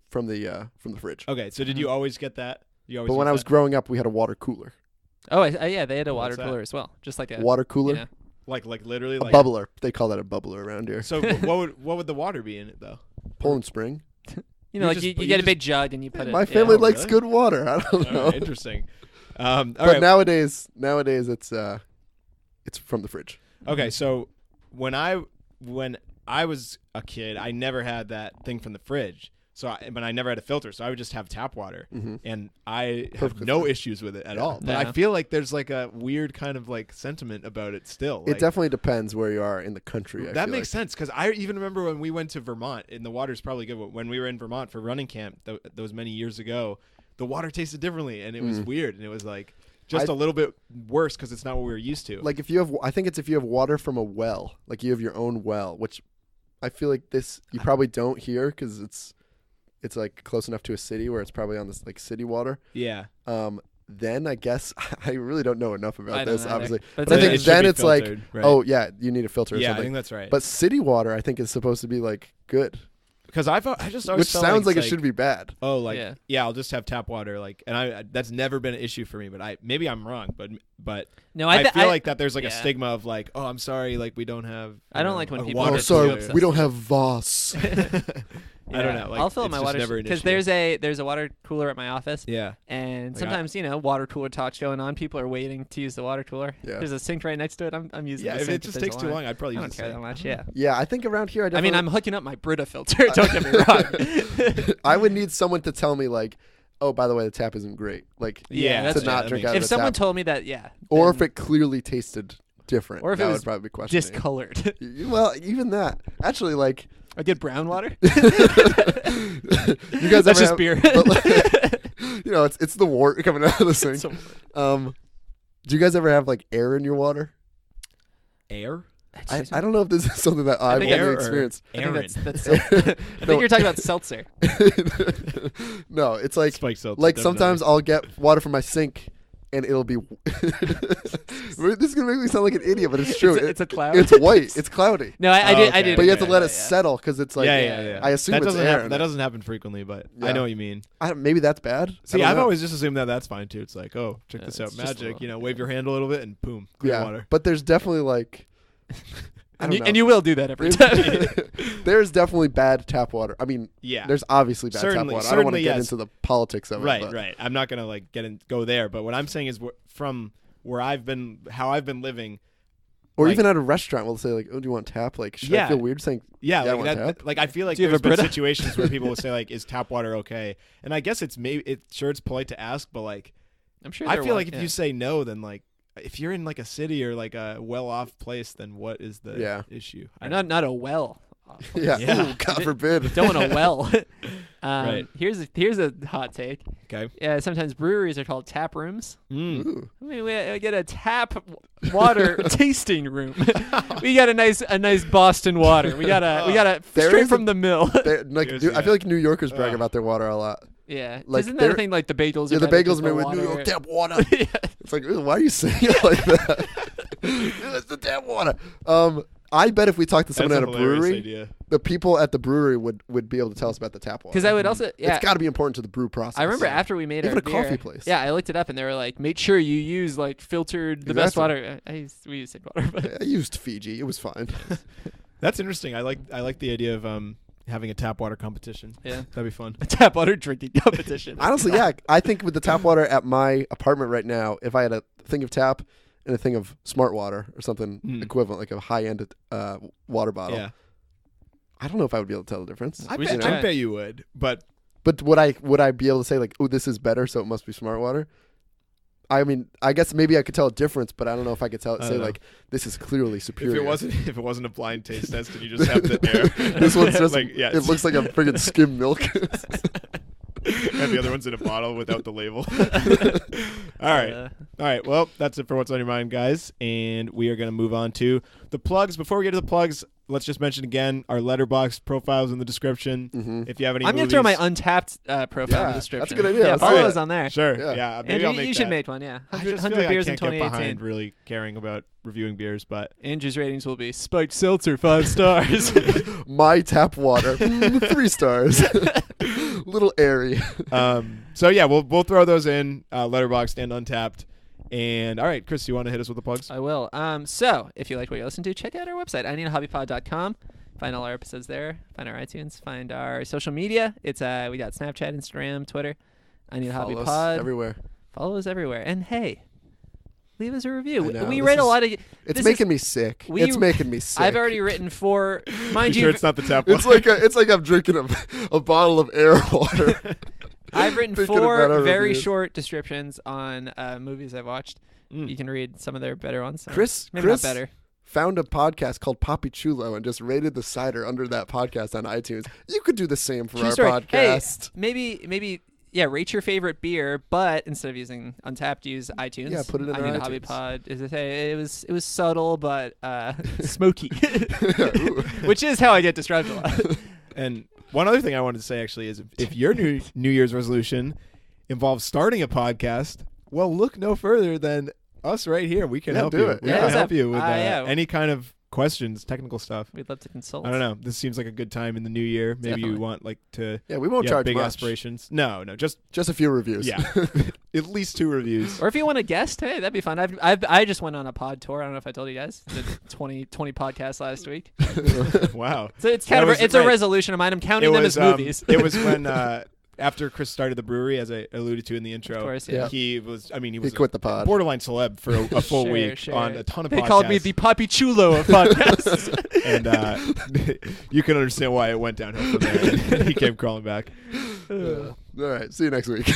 fridge. Okay, so did you always get that? You always But when use I was that? growing up, we had a water cooler. Oh, yeah, they had a water What's that? cooler as well, just like a Water cooler? Yeah. like literally A like bubbler. They call that a bubbler around here. So what would the water be in it though? Poland Spring. You know, You like just- you you get a just- big jug and you put it. My family Oh, likes really? good water. I don't All know. right, interesting. All But right. nowadays it's from the fridge. Okay, so when I was a kid, I never had that thing from the fridge. But I never had a filter, so I would just have tap water, and I have Perfectly no fine. issues with it at all. But I Yeah. feel like there's like a weird kind of like sentiment about it still. It Like, definitely depends where you are in the country. I that feel makes sense because I even remember when we went to Vermont, and the water's probably good. When we were in Vermont for running camp those many years ago, the water tasted differently, and it was weird, and it was like just a little bit worse because it's not what we were used to. Like if you have, I think it's if you have water from a well, like you have your own well, which I feel like this you probably don't here because it's like close enough to a city where it's probably on this like city water. yeah, Then I guess I really don't know enough about I don't this, either. obviously. But But I it's- think it should then be it's like, filtered, right. oh yeah, you need a filter or yeah, I something. think that's right. But city water, I think, is supposed to be like good, because I just always which felt sounds like it's it should be bad. Oh, like Yeah. yeah. I'll just have tap water, like, and that's never been an issue for me. But maybe I'm wrong, but No, I I feel like that there's like a yeah. stigma of like, oh, I'm sorry, like we don't have. I don't like when a people water are Oh, too sorry, obsessed we don't have Voss. I don't know. Like, I'll fill up it's my just water never an because issue. there's a water cooler at my office. Yeah. And Like sometimes, water cooler talks going on. People are waiting to use the water cooler. Yeah. There's a sink right next to it. I'm using Yeah, the if sink it just there's takes a too line. long, I'd probably I use don't the care that sink. much, yeah. Yeah, I think around here, I mean, I'm hooking up my Brita filter. Don't get me wrong. I would need someone to tell me like, oh, by the way, the tap isn't great. Like, Yeah, that's to not that drink makes out of If the someone tap. told me that, yeah. Or then if it clearly tasted different, Or if that it would was probably be questioning. discolored. Well, even that. Actually, like, A good brown water? you guys That's ever just have- beer. but, like, it's the wart coming out of the sink. So- Do you guys ever have like air in your water? Air. I don't know if this is something that I've think only air or experienced. I think Aaron. that's I think you're talking about seltzer. No, it's like Spike seltzer, like definitely. sometimes I'll get water from my sink and it'll be this is gonna make me sound like an idiot, but it's true. It's a cloud. It's white. It's cloudy. No, I Oh, did. I okay. did. But you have to Yeah, let yeah, it yeah. settle because it's like yeah. I assume that it's doesn't air. happen. in That it. doesn't happen frequently, but I Yeah. know what you mean. Maybe that's bad. I See, don't I've know. always just assumed that that's fine too. It's like, oh, check Yeah, this out, it's just a magic. little- Wave your hand a little bit and boom, clear water. But there's definitely like I don't know. And you will do that every time. There's definitely bad tap water. I mean, Yeah. there's obviously bad Certainly- tap water. I don't want to certainly, get yes. into the politics of it. Right, but right. I'm not gonna like go there, but what I'm saying is from where I've been, how I've been living. Or like- even at a restaurant, we'll say like, "Oh, do you want tap?" Like, should I Yeah. feel weird saying, Yeah, I like want that. tap? Like I feel like Do you have there's a been Brita? situations where people will say like, "Is tap water okay?" And I guess it's it's polite to ask, but like I'm sure. I there feel was- like if yeah. you say no, then like if you're in like a city or like a well-off place, then what is the Yeah. issue? Or not a well. "Yeah, Yeah. ooh, God forbid." Don't want a well. Right. Here's a hot take. Okay. Yeah, sometimes breweries are called tap rooms. Mm. Ooh. I mean, we get a tap water tasting room. We got a nice Boston water. We got a There straight is from a- the mill. Like, Seriously, I feel like New Yorkers brag Ugh. about their water a lot. Yeah, Like, isn't that a there- thing like the bagels? Yeah, are the better bagels 'cause made the with New water- York tap water. Yeah. It's like, "Ew, why are you saying it like that? It's the tap water. I bet if we talked to someone That's at a a hilarious brewery, idea. the people at the brewery would be able to tell us about the tap water. Because I would also, yeah, It's got to be important to the brew process. I remember after we made Even our a coffee beer, place. Yeah, I looked it up and they were like, make sure you use like filtered the best Exactly. water. We used tap water, but I used Fiji. It was fine. That's interesting. I like the idea of having a tap water competition. yeah, That'd be fun. a tap water drinking competition. Honestly, yeah. I think with the tap water at my apartment right now, if I had a thing of tap and a thing of smart water or something equivalent, like a high-end water bottle, Yeah. I don't know if I would be able to tell the difference. I We bet, should I try. bet you would, but But would I be able to say like, "Oh, this is better, so it must be smart water"? I mean, I guess maybe I could tell a difference, but I don't know if I could I say don't know. like, "This is clearly superior." if it wasn't a blind taste test and you just have the air, This one's just like yeah, it looks like a friggin' skim milk. and the other one's in a bottle without the label. All right. All right. Well, that's it for what's on your mind, guys. And we are going to move on to the plugs. Before we get to the plugs, let's just mention again our letterboxd profiles in the description. If you have any I'm gonna throw my movies- Untappd profile in Yeah, the that's a description. good idea. Yeah, Let's follow do it. us on there. Sure. Yeah. Yeah. Maybe Andrew, I'll make you should that. make one. Yeah, I 100, just feel 100 like beers I in can't get 2018. behind really caring about reviewing beers, but Andrew's ratings will be spiked seltzer 5 stars. My tap water 3 stars. Little airy. so yeah, we'll throw those in Letterboxd and Untappd. And all right, Chris, you want to hit us with the plugs? I will. So if you like what you listen to, check out our website, ineedahobbypod.com. Find all our episodes there. Find our iTunes. Find our social media. It's we got Snapchat, Instagram, Twitter. I Need a Hobby Follow us Pod. everywhere. Follow us everywhere. And hey, leave us a review. I know, We this read a is- lot of. It's making me sick. It's making me sick. I've already written 4. Mind You you, sure it's not the tap one? It's like I'm drinking a bottle of air water. I've written Thinking 4 about our very reviews. short descriptions on movies I've watched. You can read some of their better ones. Chris maybe not better. found a podcast called Papi Chulo and just rated the cider under that podcast on iTunes. You could do the same for True our story. podcast. Hey, maybe. Yeah, rate your favorite beer, but instead of using Untappd, use iTunes. Yeah, put it in I our Need a iTunes. Hobby Pod. It was subtle but smoky, which is how I get described a lot. And one other thing I wanted to say actually is if your New Year's resolution involves starting a podcast, well, look no further than us right here. We can help do you. it. We Yeah. can help you with Yeah. any kind of questions, technical stuff. We'd love to consult. I don't know. This seems like a good time in the new year. Maybe Definitely. you want to Yeah, we won't you have charge big much. aspirations. No, Just a few reviews. yeah, at least 2 reviews. Or if you want a guest, hey, that'd be fun. I just went on a pod tour. I don't know if I told you guys. Did 20 podcasts last week. Wow. So it's kind That of was it's right. a resolution of mine. I'm counting them as movies. It was when after Chris started the brewery, as I alluded to in the intro. Of course, yeah. He was. I mean, he He was quit the pod. borderline celeb for a full Sure, week sure. on a ton of They podcasts. called me the Papi Chulo of podcasts. and you can understand why it went downhill from there. He came crawling back. All right. See you next week.